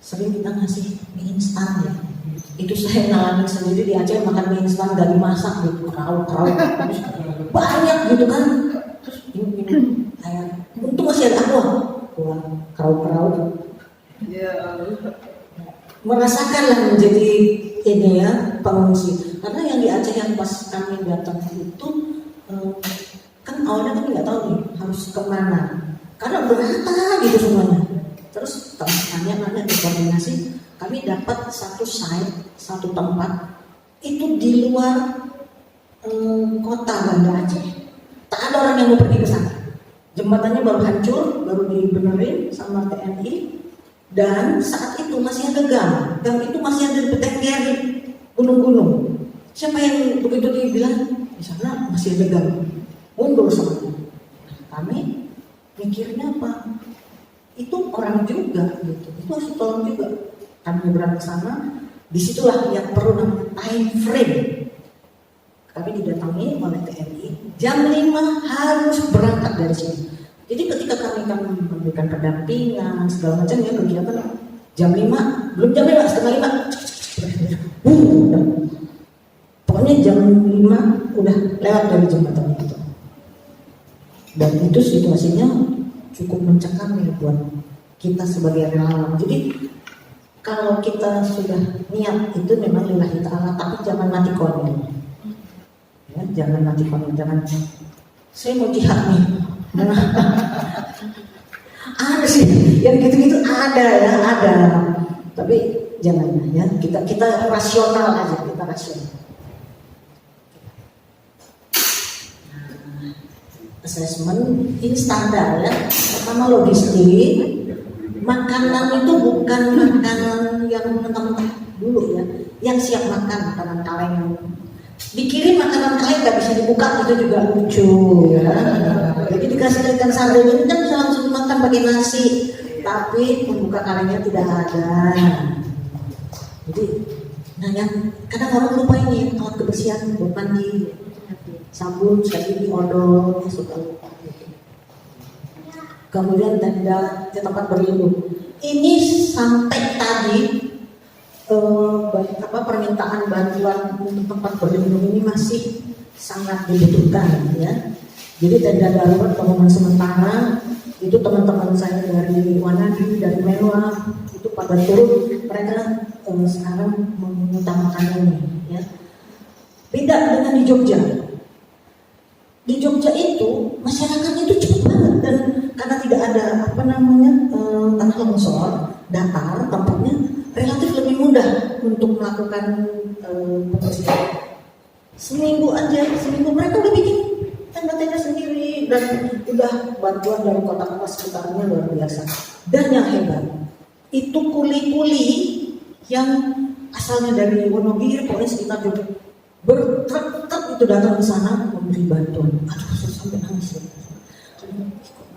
sering kita ngasih mie instan ya. Itu saya ngalamin sendiri di Aceh, makan mie instan gak dimasak gitu, kerau banyak gitu kan. Terus minum air, untung masih ada aqua, kerau. Ya merasakanlah menjadi ini ya pengungsi. Karena yang di Aceh yang pas kami datang itu kan awalnya kami nggak tahu nih harus kemana, karena berata gitu semuanya. Terus tanya di koordinasi, kami dapat satu site, satu tempat itu di luar kota Banda Aceh. Tak ada orang yang mau pergi ke sana. Jembatannya baru hancur, baru dibenerin sama TNI. Dan saat itu masih ada gang itu masih ada di petengger gunung-gunung. Siapa yang begitu dibilang di sana masih ada gang, mundur semuanya. Kami mikirnya apa? Itu orang juga gitu, itu harus tolong juga. Kami berangkat ke sana, disitulah yang perlu namanya time frame. Kami didatangi oleh TNI, jam 5 harus berangkat dari sini. Jadi ketika kami memberikan pendampingan segala macam ya kegiatan, jam 5, belum jam 5, setengah 5, pokoknya jam 5 udah lewat dari jembatan itu. Dan itu situasinya cukup mencekam ya buat kita sebagai relawan. Jadi kalau kita sudah niat itu memang lillahi ta'ala, tapi jangan mati komitmen. Ya, jangan mati komitmen, jangan saya mau jihad nih. Ada sih yang gitu-gitu, ada ya, ada. Tapi jangan ya, kita rasional aja, kita rasional. Assessment ini standar ya. Pertama logistik, makanan itu bukan makanan yang mentah-mentah dulu ya, yang siap makan, makanan kaleng. Dikirim makanan kaleng nggak bisa dibuka, itu juga lucu ya. Jadi dikasih ikan sarden ini kan bisa langsung dimakan pakai nasi, tapi pembuka kalengnya tidak ada. Jadi, nah yang kadang orang lupa ini alat kebersihan buat mandi, sabun, sekali odol, suka lupa. Kemudian tenda di tempat berlindung. Ini sampai tadi permintaan bantuan untuk tempat berlindung ini masih sangat dibutuhkan ya. Jadi tenda darurat bangunan sementara itu teman-teman saya dari Wanadi, dari Menwa itu pada turun, mereka sekarang mengutamakan ini ya. Beda dengan di Jogja. Di Jogja itu masyarakatnya itu cepat banget, dan karena tidak ada tanah longsor, datar, tempatnya relatif lebih mudah untuk melakukan pembersihan. Seminggu mereka udah bikin tenda-tenda sendiri, dan udah bantuan dari kota-kota sekitarnya luar biasa. Dan yang hebat itu kuli-kuli yang asalnya dari Wonogiri, pokoknya sekitar Jogja, bertruk-truk itu datang ke sana memberi bantuan. Aduh, saya sampai nangis ya.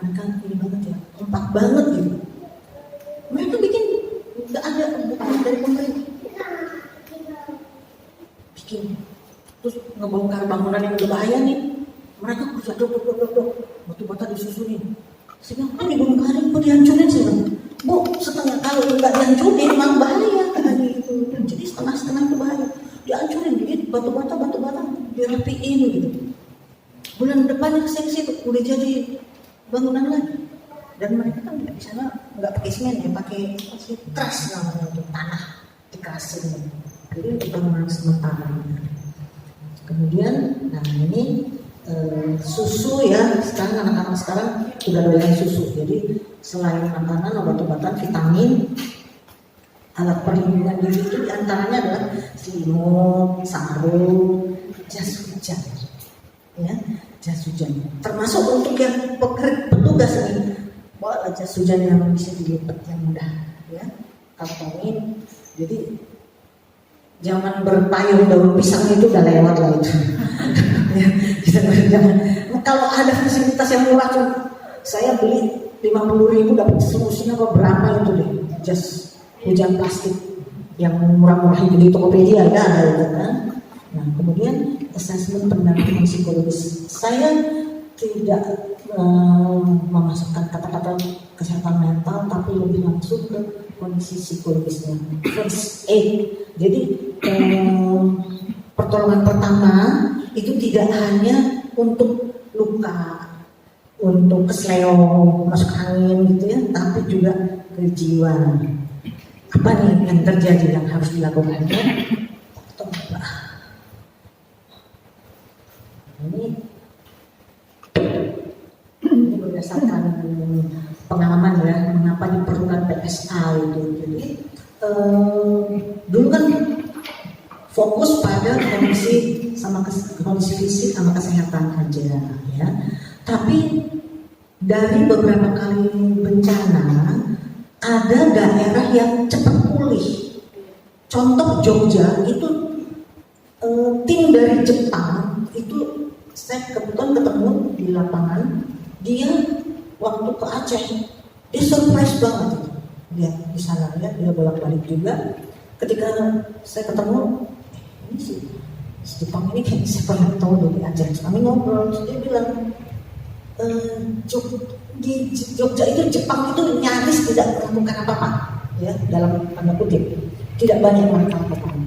Mereka ini banget ya, kompak banget gitu. Mereka bikin nggak ada bukan dari pemerintah, bikin terus ngebongkar bangunan yang berbahaya nih. Mereka kerja dok, batu-bata disusunin. Sehingga kok dibongkarin, kok dihancurin sih? Bu, setengah kalau nggak dihancurin memang bahaya kan gitu. Jadi setengah itu bahaya. Dihancurin, jadi batu-bata dirapiin gitu. Bulan depannya situ udah jadi bangunan lagi. Dan mereka kan di sana nggak pakai semen ya, pakai truss namanya, untuk tanah dikerasin. Jadi untuk bangunan sementara. Kemudian, nah ini susu ya, sekarang anak-anak sekarang sudah doyan susu. Jadi selain makanan, obat-obatan, vitamin, alat perlindungan diri itu diantaranya adalah selimut, sarung, jas hujan, ya, jas hujan. Termasuk untuk yang petugas ini, bawa jas hujan yang bisa dilipat yang mudah, ya, kantongin. Jadi zaman berpayung daun pisang itu udah lewat lah itu. Ya, kalau ada fasilitas yang murah tuh, saya beli 50.000 dapat solusinya apa berapa itu deh, jas hujan plastik yang murah-murah itu di Tokopedia ya ada itu kan. Nah kemudian asesmen pendampingan psikologis, saya tidak memasukkan kata-kata kesehatan mental, tapi lebih langsung ke kondisi psikologisnya, first aid. Jadi pertolongan pertama itu tidak hanya untuk luka, untuk kesleo, masuk angin gitu ya, tapi juga ke jiwa. apa nih yang terjadi yang harus dilakukan ya? Ini berdasarkan pengalaman ya, mengapa diperlukan PSA itu. Jadi dulu kan fokus pada kondisi fisik sama kesehatan aja ya. Tapi dari beberapa kali bencana ada daerah yang cepat pulih. Contoh Jogja itu tim dari Jepang itu saya kebetulan ketemu di lapangan, dia waktu ke Aceh dia surprise banget dia di sana ya, dia bolak-balik juga. Ketika saya ketemu ini si Jepang ini kayak siapa yang tahu dari Aceh, kami ngobrol, dia bilang di Jogja itu Jepang itu nyaris tidak melakukan apa-apa ya, dalam tanda kutip tidak banyak mereka lakukan.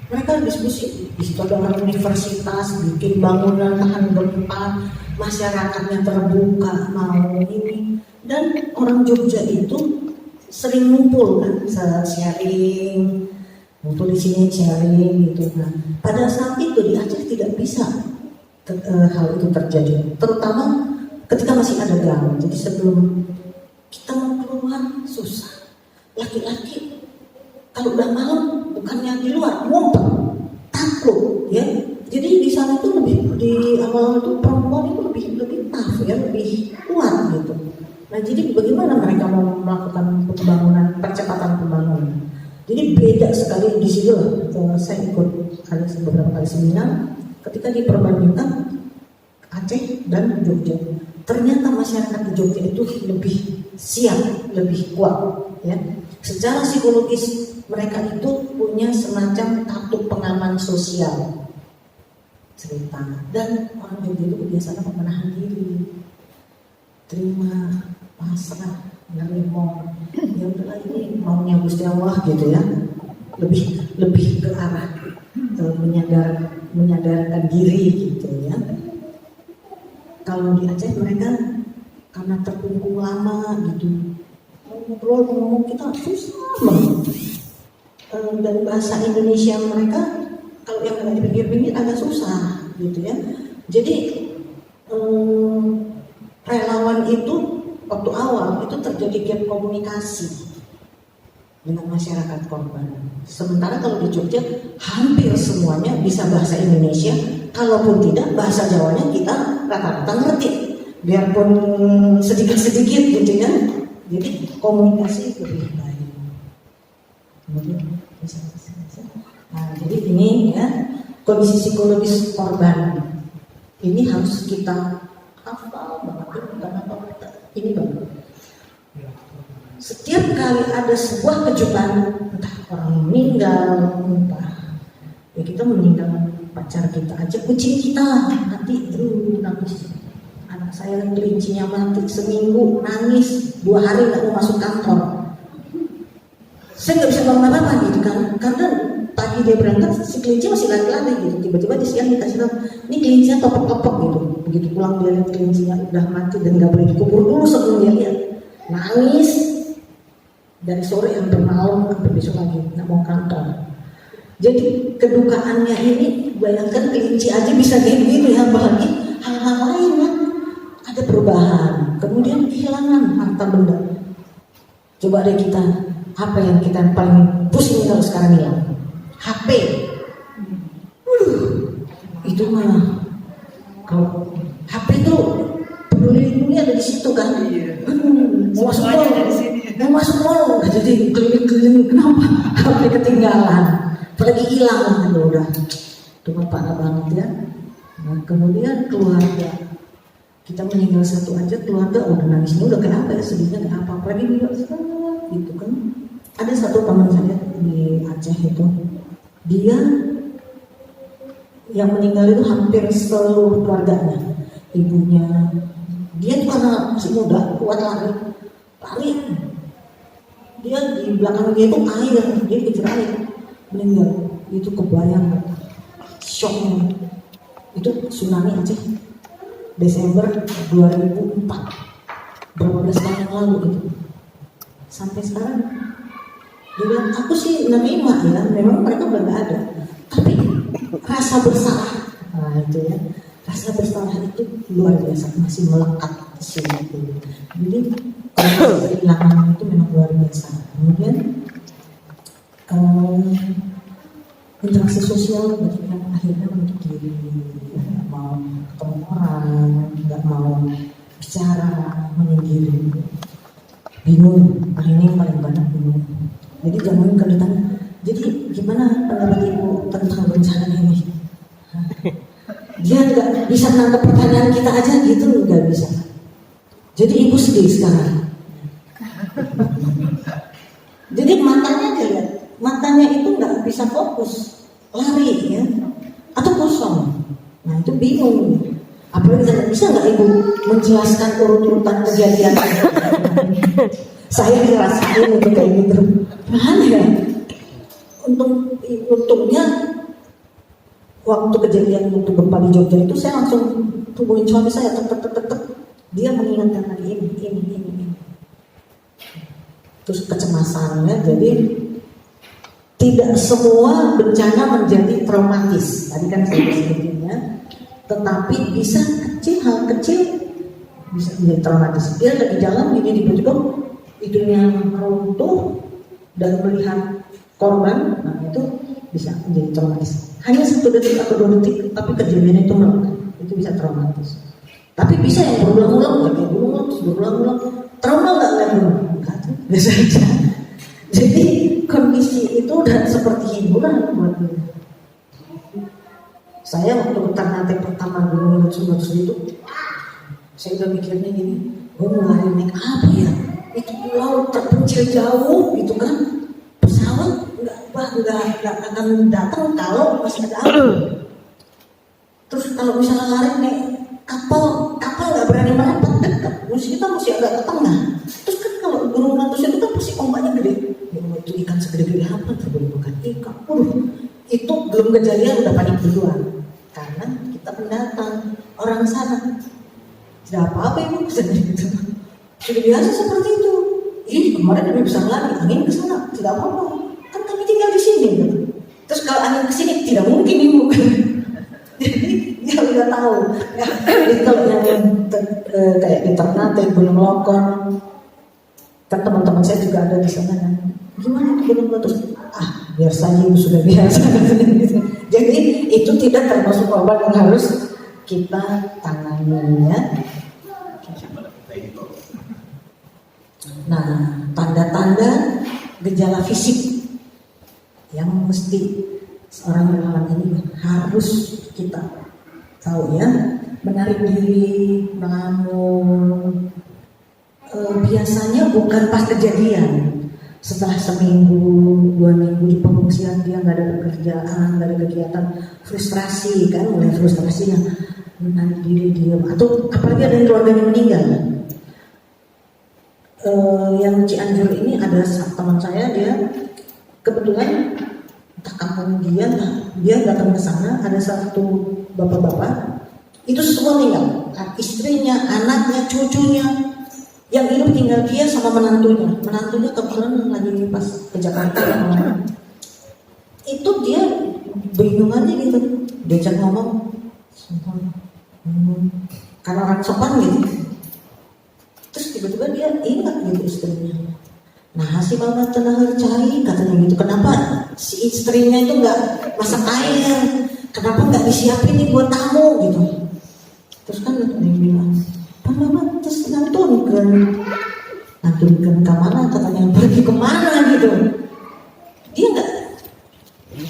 Mereka diskusi di situ, ada universitas bikin bangunan tahan gempa, masyarakatnya terbuka mau ini, dan orang Jogja itu sering ngumpul kan, sharing, ngumpul di sini sharing gitu. Nah, pada saat itu di Aceh tidak bisa hal itu terjadi, terutama ketika masih ada gang. Jadi sebelum kita mau keluar susah. Laki-laki kalau udah malam bukannya di luar ngumpet, takut ya. Jadi di sana itu lebih, di awal itu perempuan itu lebih tough ya, lebih kuat gitu. Nah jadi bagaimana mereka mau melakukan pembangunan, percepatan pembangunan. Jadi beda sekali di situ. Saya ikut beberapa kali seminar ketika diperbandingkan Aceh dan Jogja. Ternyata masyarakat di Jogja itu lebih siap, lebih kuat ya. Secara psikologis mereka itu punya semacam kartu pengaman sosial cerita, dan orang Jogja itu biasanya menahan diri, terima, pasrah, nerimo, ya udahlah ini maunya Gusti Allah gitu ya. Lebih ke arah menyadarkan diri gitu ya. Kalau di Aceh mereka karena terkungkung lama gitu, ngomong kita susah banget. Dan bahasa Indonesia mereka kalau yang ada di pinggir-pinggir agak susah gitu ya. Jadi relawan itu waktu awal itu terjadi gap komunikasi dengan masyarakat korban. Sementara kalau di Jogja hampir semuanya bisa bahasa Indonesia, kalaupun tidak bahasa Jawanya kita rata-rata ngerti, biarpun sedikit-sedikit gitu ya. Jadi komunikasi lebih baik. Nah, jadi ini ya kondisi psikologis korban ini harus kita hafal banget, bukan apa ini banget. Setiap kali ada sebuah kejutan, entah orang meninggal, entah ya kita meninggal pacar kita aja, kucing kita mati, nangis. Anak saya kelincinya mati seminggu, nangis 2 hari nggak mau masuk kantor. Saya nggak bisa bangun apa-apa gitu kan, karena pagi dia berangkat si kelinci masih lari-lari gitu, tiba-tiba di siang dikasih tahu, ini kelincinya topok-topok gitu. Begitu pulang dia lihat kelincinya udah mati dan nggak boleh dikubur dulu sebelum dia lihat, nangis dari sore sampai malam sampai besok lagi nggak mau kantor. Jadi kedukaannya ini, bayangkan kelinci aja bisa kayak gitu ya, apalagi hal-hal lain kan. Ada perubahan, kemudian kehilangan harta benda. Coba deh kita, apa yang kita paling pusing kalau sekarang hilang? HP. Itu mah kalau HP itu peduli lindungi ada di situ kan. Mau masuk mall, mau masuk mall, jadi keliling-keliling, kenapa HP ketinggalan? Apalagi hilang kan udah. Itu mah parah banget ya. Nah, kemudian keluarga. Kita meninggal satu aja, keluarga udah nangisnya udah kenapa ya, sedihnya kenapa, apalagi dia gitu kan. Ada satu teman saya di Aceh itu, dia yang meninggal itu hampir seluruh keluarganya, ibunya, dia tuh karena masih muda, kuat lari, dia di belakang dia itu air, dia kejar air, meninggal. Itu kebayang shocknya, itu tsunami Aceh Desember 2004, berapa belas tahun yang lalu itu. Sampai sekarang Dia bilang, aku sih nerima ya, memang mereka udah gak ada, tapi rasa bersalah, nah itu ya, rasa bersalah itu luar biasa, masih melekat di sini. Jadi kalau kehilangan itu memang luar biasa. Kemudian interaksi sosial banyak yang akhirnya menutup diri, nggak mau ketemu orang, nggak mau bicara, menyendiri, bingung. Akhirnya yang paling banyak bingung. Jadi jangan ditanya, jadi gimana pendapat ibu tentang bencana ini? Dia nggak bisa nangkep pertanyaan kita aja gitu, nggak bisa. Jadi ibu sedih sekarang. Jadi matanya dilihat, matanya itu nggak bisa fokus, lari ya, atau kosong. Nah itu bingung. Apalagi bisa nggak ibu menjelaskan urut-urutan kejadian? Saya ngerasain itu kayak gitu. Mana ya? Untungnya waktu kejadian waktu gempa di Jogja itu saya langsung hubungin suami saya, tetep. Dia mengingatkan lagi ini. Terus kecemasannya, jadi tidak semua bencana menjadi traumatis. Tadi kan saya sebutnya, tetapi bisa hal kecil bisa menjadi traumatis. Dia lagi jalan ini tiba-tiba hidungnya runtuh dan melihat korban, nah itu bisa menjadi traumatis. Hanya 1 detik atau 2 detik, tapi kejadian itu melekat, itu bisa traumatis. Tapi bisa yang berulang-ulang, kayak berulang-ulang. Trauma nggak enggak, biasa aja. Jadi kondisi itu udah seperti hiburan buat dia. Saya waktu Ternate pertama Gunung Meletus itu, saya udah mikirnya gini, gue mau lari naik apa ya? Itu pulau terpencil jauh gitu kan, pesawat nggak akan datang kalau masih ada api. Terus kalau misalnya lari naik kapal nggak berani merapat dekat, kita masih agak ke tengah. Terus kan kalau Gunung Meletus itu kan pasti ombaknya gede. Ya itu ikan segede-gede apa bukan ikan. Itu belum kejadian udah panik duluan. Karena kita pendatang orang sana. Tidak apa-apa ibu gitu. Sudah biasa seperti itu. Kemarin kami bisa lari angin ke sana, tidak apa-apa. Kan kami tinggal di sini. Gitu. Terus kalau angin ke sini tidak mungkin ibu. Jadi dia udah tahu. Ya, jadi kalau yang kayak di Ternate, Gunung Lokon, kan teman-teman saya juga ada di sana kan. Gimana itu Gunung Meletus? Biar saja ibu sudah biasa. Jadi itu tidak termasuk obat yang harus kita tangani ya. Nah, tanda-tanda gejala fisik yang mesti seorang relawan ini harus kita tahu ya, menarik diri, melamun. Biasanya bukan pas kejadian, setelah seminggu, 2 minggu di pengungsian dia nggak ada pekerjaan, nggak ada kegiatan, frustrasi kan, mulai frustrasinya menarik diri diam, atau apalagi ada yang keluarganya meninggal. Yang Cianjur ini ada teman saya, dia kebetulan entah kampung dia datang ke sana, ada satu bapak-bapak itu semua meninggal, istrinya, anaknya, cucunya, yang hidup tinggal dia sama menantunya kebetulan lagi pas ke Jakarta. Itu dia bingung aja gitu, diajak ngomong karena orang sopan gitu. Terus tiba-tiba dia ingat gitu istrinya. Nah si mama tenang cari katanya gitu, kenapa si istrinya itu nggak masak air, kenapa nggak disiapin nih buat tamu gitu. Terus kan dia bilang, Pak mama terus nantunkan kemana, katanya pergi kemana gitu.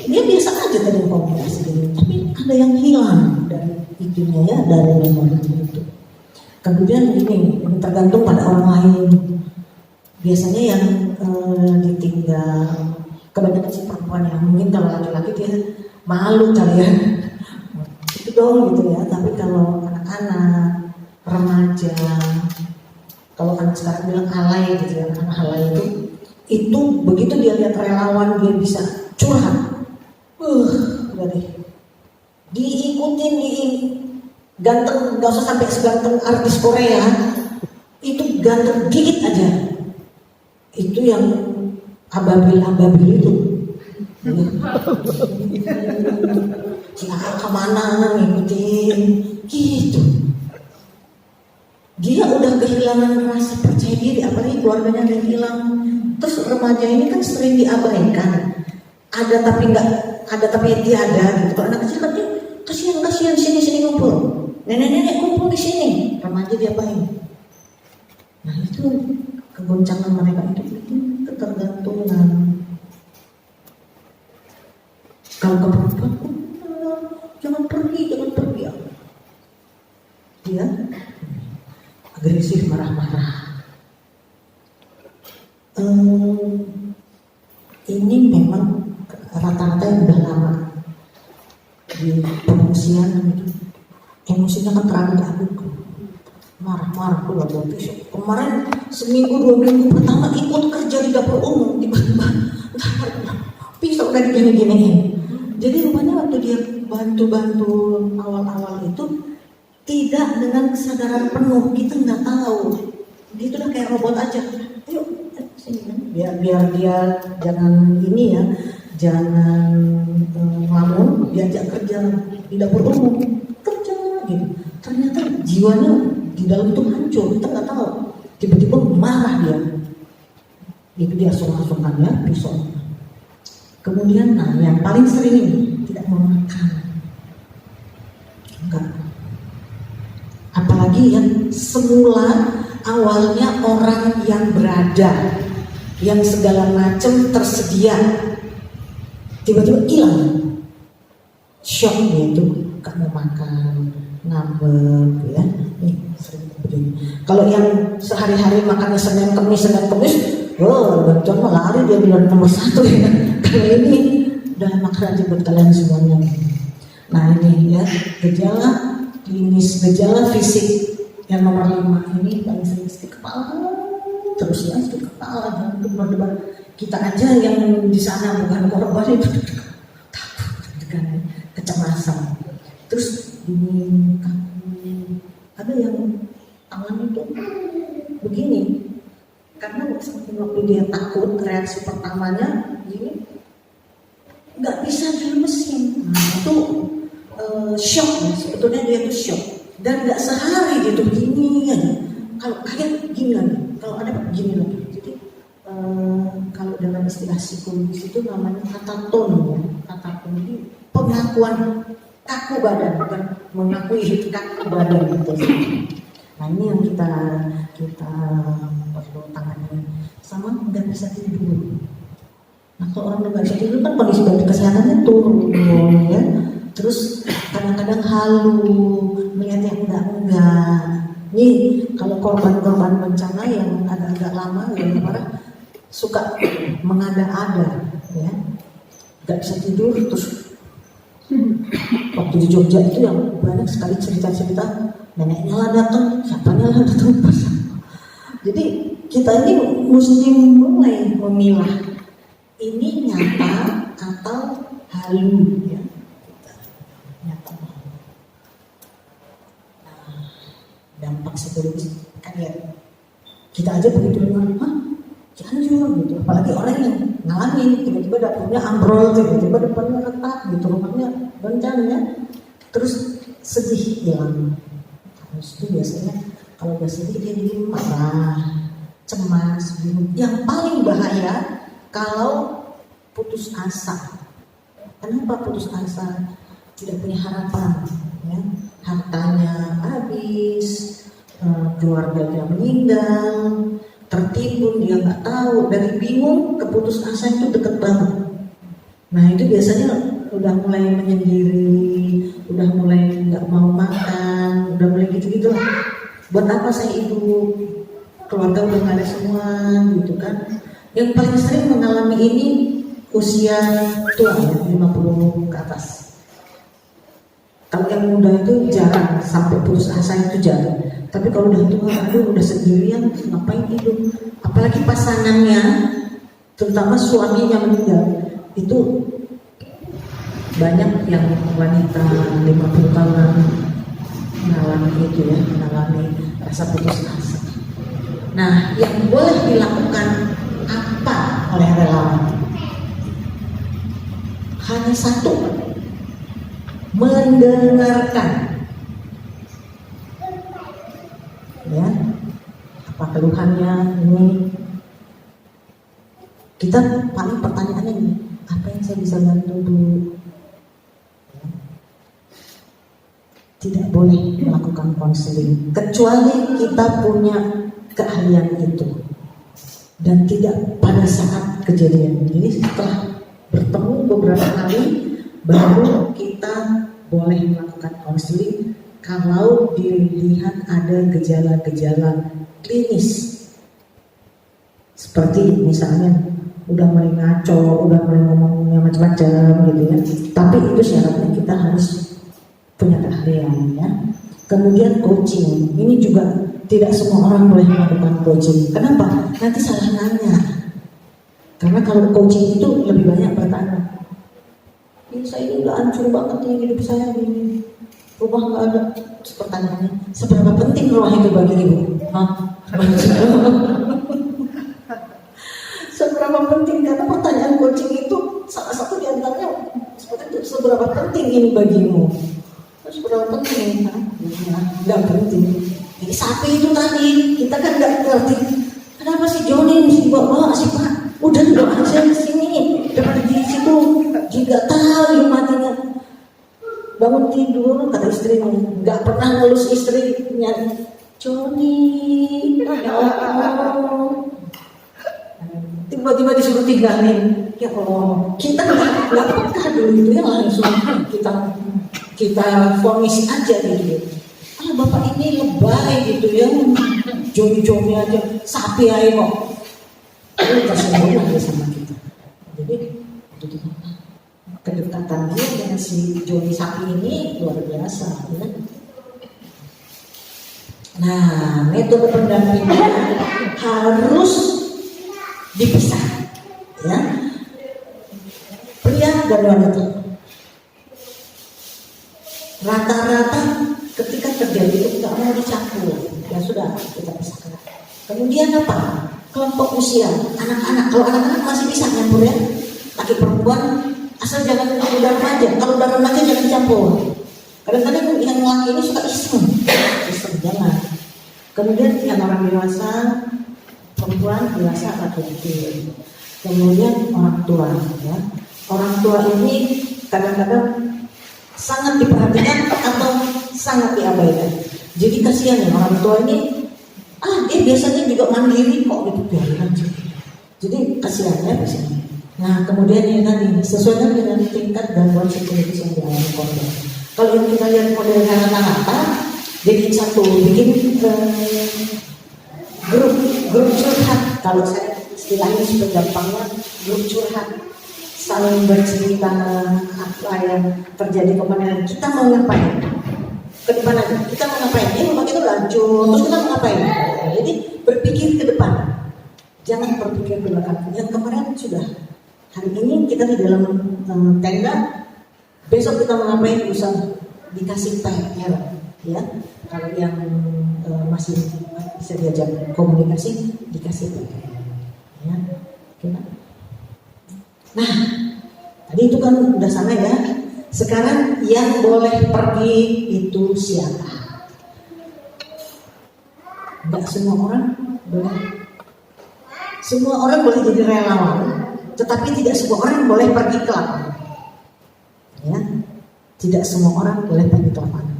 Dia biasa aja tadi komunikasi gitu, tapi ada yang hilang dari itunya ya, dari nomor itu. Kemudian ini tergantung pada orang lain. Biasanya yang ditinggal kebanyakan si perempuan ya, mungkin kalau laki-laki dia malu kali ya, itu dong gitu ya. Tapi kalau anak-anak, remaja, kalau anak sekarang bilang alay gitu ya, anak alay itu begitu dia lihat relawan dia bisa curhat, udah deh, diikutin ganteng, gak usah sampai seganteng artis Korea, itu ganteng dikit aja, itu yang ababil itu. Siapa kemana ngikutin gitu. Dia udah kehilangan rasa percaya diri, apalagi keluarganya yang hilang. Terus remaja ini kan sering diabaikan. Ada tapi tiada gitu. Kalau anak kecil kan dia kasihan sini ngumpul. Nenek-nenek kumpul di sini. Remaja diapain? Nah itu kegoncangan mereka itu ketergantungan. Kalau ke perempuan, jangan pergi. Dia agresif, marah-marah. Ini memang rata-rata yang udah lama di pengungsian gitu. Emosinya kan terangkat gitu. Marah-marah pula besok. Kemarin seminggu 2 minggu pertama ikut kerja di dapur umum, tiba-tiba pisau udah digini-giniin. Jadi rupanya waktu dia bantu awal-awal itu tidak dengan kesadaran penuh, kita nggak tahu. Dia itu udah kayak robot aja. Ayo sini, biar dia jangan ini ya, jangan ngelamun, diajak kerja di dapur umum, kerja gitu. Ternyata jiwanya di dalam itu hancur, kita nggak tahu. Tiba-tiba marah dia. Itu dia asung-asungannya pisau. Kemudian yang paling sering ini tidak mau makan. Enggak. Apalagi yang semula awalnya orang yang berada, yang segala macam tersedia, tiba-tiba hilang. Shock dia itu, gak mau makan, ngambek ya. Nih sering begini. Kalau yang sehari-hari makannya Senin Kemis, bantuan mah lari dia bilang nomor 1 ya. Kalau ini udah makan aja buat kalian semuanya. Nah ini ya gejala klinis, gejala fisik yang nomor 5 ini paling sering sakit kepala, terus ya sakit kepala dan debar-debar. Kita aja yang di sana bukan korban itu takut dengan kecemasan. Terus ini kaki, ada yang tangan itu begini. Karena waktu dia takut, reaksi pertamanya gini, nggak bisa dilemesin. Nah itu shock ya, sebetulnya dia itu shock. Dan nggak sehari gitu begini ya. Kalau kaget gini lagi, kalau ada begini lagi. Jadi kalau dalam istilah psikologis itu namanya kataton ya. Kataton ini pengakuan kaku badan, bukan mengakui kaku badan gitu. Nah ini yang kita perlu tangani. Sama nggak bisa tidur. Nah kalau orang nggak bisa tidur kan kondisi badan kesehatannya turun ya. Terus kadang-kadang halu, melihat yang enggak. Nih kalau korban-korban bencana yang agak-agak lama yang parah suka mengada-ada ya. Nggak bisa tidur. Terus waktu di Jogja itu yang banyak sekali cerita-cerita neneknya lah datang, siapanya lah datang pas. Jadi kita ini mesti mulai memilah ini nyata atau halu ya. Nyata. Nah, dampak psikologis kan ya kita aja begitu dengar, Cianjur gitu. Apalagi orang yang ngalamin tiba-tiba dapurnya ambrol, tiba-tiba depannya retak gitu, rumahnya bencana, terus sedih hilang. Terus itu biasanya kalau udah sedih dia jadi marah, cemas, bingung. Yang paling bahaya kalau putus asa. Kenapa putus asa? Tidak punya harapan, ya. Hartanya habis, keluarganya meninggal, tertimbun dia nggak tahu. Dari bingung ke putus asa itu deket banget. Nah itu biasanya udah mulai menyendiri, udah mulai nggak mau makan, udah mulai gitu-gitu lah. Buat apa saya hidup? Keluarga udah nggak ada semua, gitu kan? Yang paling sering mengalami ini usia tua ya, 50 ke atas. Kalau yang muda itu jarang, sampai putus asa itu jarang. Tapi kalau udah tua, udah sendirian, ngapain hidup? Apalagi pasangannya, terutama suaminya meninggal, itu banyak yang wanita 50 tahun mengalami itu ya, mengalami rasa putus asa. Nah, yang boleh dilakukan apa oleh relawan? Hanya satu, mendengarkan. Ya, apa keluhannya ini? Kita paling pertanyaannya ini, apa yang saya bisa bantu Bu? Tidak boleh melakukan konseling kecuali kita punya keahlian itu, dan tidak pada saat kejadian. Jadi setelah bertemu beberapa kali baru kita boleh melakukan konseling kalau dilihat ada gejala-gejala klinis seperti misalnya udah mulai ngaco, udah mulai ngomongnya macam-macam gitu ya. Tapi itu syaratnya kita harus punya keahlian ya. Kemudian coaching, ini juga tidak semua orang boleh melakukan coaching. Kenapa? Nanti salah nanya. Karena kalau coaching itu lebih banyak bertanya. Ini saya ini udah hancur banget nih hidup saya ini. Rumah nggak ada. Terus pertanyaannya, seberapa penting rumah itu bagi ibu? Hah? Seberapa penting? Karena pertanyaan coaching itu salah satu di antaranya seperti itu, seberapa penting ini bagimu? Seberapa penting? Nggak penting. Jadi sapi itu tadi kita kan nggak ngerti. Kenapa si Joni mesti bawa sih Pak? Udah duduk aja di sini, daripada di situ. Jika tahu matinya. Bangun tidur kata istrinya, nggak pernah ngelus istrinya. Joni, ya Allah. Tiba-tiba disuruh tinggalin. Ya Allah, kita nggak peka dulu itu ya, langsung kita vonis aja gitu. Ah bapak ini lebay gitu ya, Joni aja, sapi aja kok. Itu tersinggung aja sama kita. Jadi kedekatan dia dengan si Joni sapi ini luar biasa ya. Nah, metode pendampingan harus dipisah ya, pria dan wanita. Rata-rata ketika terjadi itu nggak mau dicampur, ya sudah kita pisahkan. Kemudian apa? Kelompok usia, anak-anak. Kalau anak-anak masih bisa nyampur ya, laki perempuan asal jangan udah remaja. Kalau udah remaja jangan campur. Kadang-kadang yang laki ini suka iseng jangan. Kemudian yang orang dewasa, perempuan dewasa laki-laki. Kemudian orang tua ya. Orang tua ini kadang-kadang sangat diperhatikan atau sangat diabaikan. Jadi kasihan ya orang tua ini, dia biasanya juga mandiri kok gitu, biarin aja. Jadi kasihan ya biasanya. Nah kemudian ini tadi sesuaikan dengan tingkat gangguan psikologis yang dialami korban. Kalau yang kita lihat modelnya rata-rata, jadi satu bikin grup curhat. Kalau saya istilahnya sudah gampangnya grup curhat, saling bercerita apa yang terjadi kemarin. Kita mau ngapain? Ke depan aja. Kita mau ngapain? Ini rumah kita lanjut. Terus kita mau ngapain? Jadi berpikir ke depan. Jangan berpikir ke belakang. Yang kemarin sudah. Hari ini kita di dalam tenda. Besok kita mau ngapain? Usah dikasih PR, ya. Kalau yang masih bisa diajak komunikasi, dikasih PR. Ya. Nah, tadi itu kan udah sana ya. Sekarang yang boleh pergi itu siapa? Enggak semua orang boleh. Semua orang boleh jadi relawan, tetapi tidak semua orang boleh pergi ke lapangan. Ya, tidak semua orang boleh pergi ke lapangan.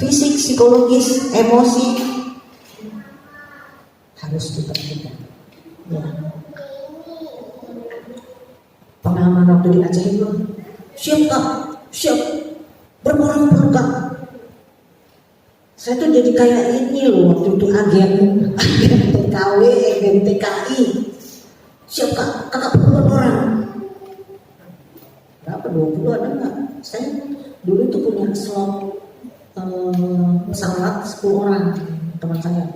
Fisik, psikologis, emosi harus diperhatikan. Ya. Pengalaman waktu di Aceh itu, siap Kak, siap, berperang Kak. Saya tuh jadi kayak ini loh, waktu itu agen TKW, agen TKI. Siap Kak, kakak berperang. Berapa, 20 ada nggak? Saya dulu tuh punya slot pesawat 10 orang, teman saya.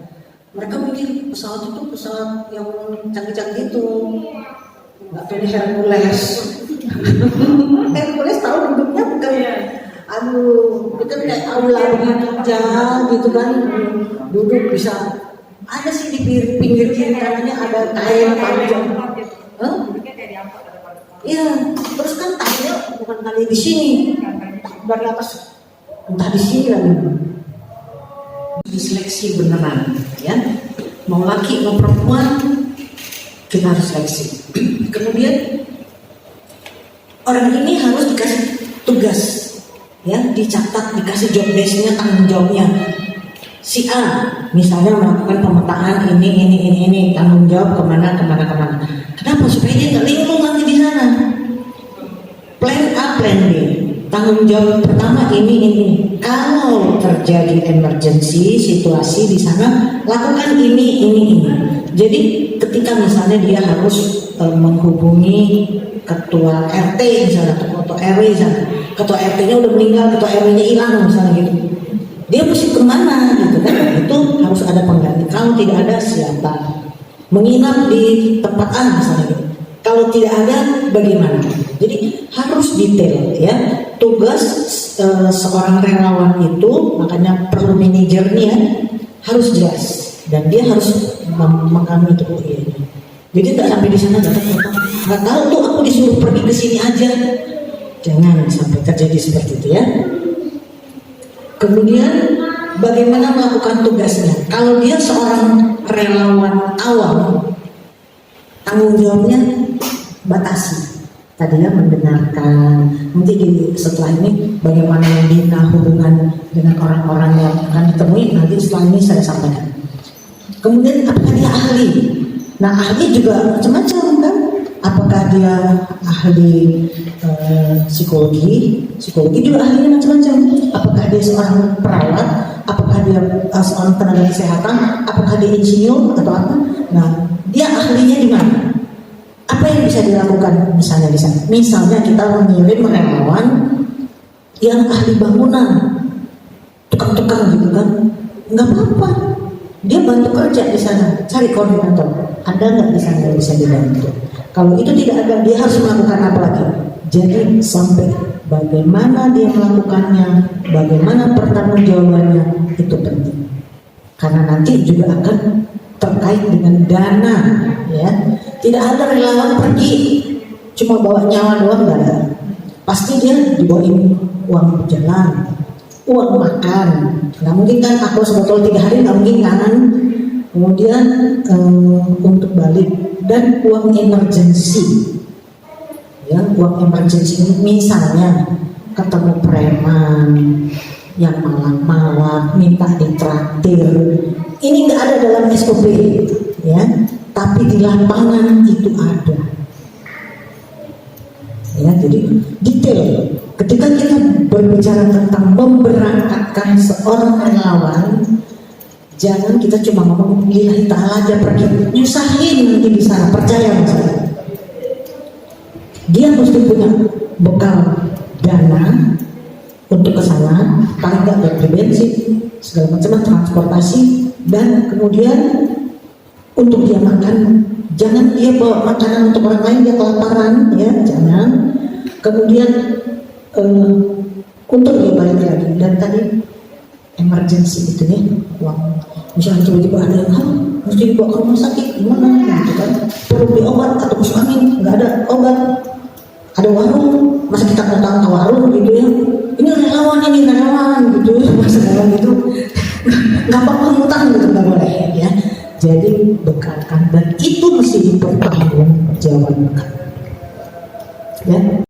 Mereka mikir pesawat itu pesawat yang canggih-canggih itu. Nggak pilih Hercules. Hercules tahu bentuknya bukan ya. Aduh, itu kayak aula begitu aja gitu kan. Duduk bisa. Ada sih di pinggir kiri kanannya ada kain panjang. Iya, terus kan talinya bukan tali di sini, dari atas, entah di sini lagi. Diseleksi beneran, ya. Mau laki mau perempuan kita harus seleksi. Kemudian orang ini harus dikasih tugas, ya, dicatat, dikasih job desk-nya, tanggung jawabnya. Si A misalnya melakukan pemetaan ini, tanggung jawab kemana. Kenapa? Supaya dia nggak linglung nanti di sana. Plan A, plan B. Tanggung jawab pertama ini. Kalau terjadi emergency situasi di sana, lakukan ini. Jadi ketika misalnya dia harus menghubungi ketua RT misalnya, atau ketua RW misalnya, ketua RT-nya udah meninggal, ketua RW-nya hilang misalnya gitu, dia mesti kemana gitu kan? Itu harus ada pengganti. Kalau tidak ada, siapa? Menginap di tempat A misalnya gitu. Kalau tidak ada, bagaimana? Jadi harus detail, ya. Tugas seorang relawan itu, makanya perlu manajernya harus jelas dan dia harus memahami itu. Jadi tidak sampai di sana nggak tahu tuh, aku disuruh pergi ke sini aja. Jangan sampai terjadi seperti itu, ya. Kemudian bagaimana melakukan tugasnya? Kalau dia seorang relawan awam, tanggung jawabnya batasi. Tadinya mendengarkan, nanti setelah ini bagaimana membina hubungan dengan orang-orang yang akan ditemui, nanti setelah ini saya sampaikan. Kemudian apakah dia ahli? Nah, ahli juga macam-macam kan? Apakah dia ahli psikologi juga ahlinya macam-macam. Apakah dia seorang perawat? Apakah dia seorang tenaga kesehatan? Apakah dia insinyur atau apa? Nah, dia ahlinya di mana? Apa yang bisa dilakukan misalnya di sana? Misalnya kita mengirim relawan yang ahli bangunan, tukang-tukang gitu kan? Nggak apa-apa. Dia bantu kerja di sana, cari koordinator. Ada nggak di sana yang bisa dibantu? Kalau itu tidak ada, dia harus melakukan apa lagi? Jadi sampai bagaimana dia melakukannya, bagaimana pertanggungjawabannya, itu penting. Karena nanti juga akan terkait dengan dana, ya. Tidak ada relawan pergi cuma bawa nyawa doang, nggak ada. Pasti dia dibawain uang jalan, uang makan. Nggak mungkin kan aku sebetulnya 3 hari, nggak mungkin kan. Kemudian untuk balik dan uang emergency, ya, uang emergency ini misalnya ketemu preman yang malam-malam minta ditraktir, ini nggak ada dalam SOP, ya, tapi di lapangan itu ada, ya. Jadi detail. Ketika kita berbicara tentang memberangkatkan seorang relawan, jangan kita cuma ngomong lillahi ta'ala aja pergi, nyusahin nanti di sana. Percaya mas, dia mesti punya bekal dana untuk ke sana, paling nggak beli bensin, segala macam transportasi, dan kemudian untuk dia makan. Jangan dia bawa makanan untuk orang lain, dia kelaparan, ya, jangan. Kemudian untuk dia balik lagi. Dan tadi emergency itu ya, uang. Misalnya tiba-tiba ada yang mesti dibawa ke rumah sakit, gimana gitu kan? Perlu beli obat atau masuk angin, nggak ada obat. Ada warung, masa kita datang ke warung gitu ya? Ini relawan gitu, masa relawan gitu. Nggak apa-apa ngutang gitu, nggak boleh, ya. Jadi bekalkan, dan itu mesti dipertanggungjawabkan, ya.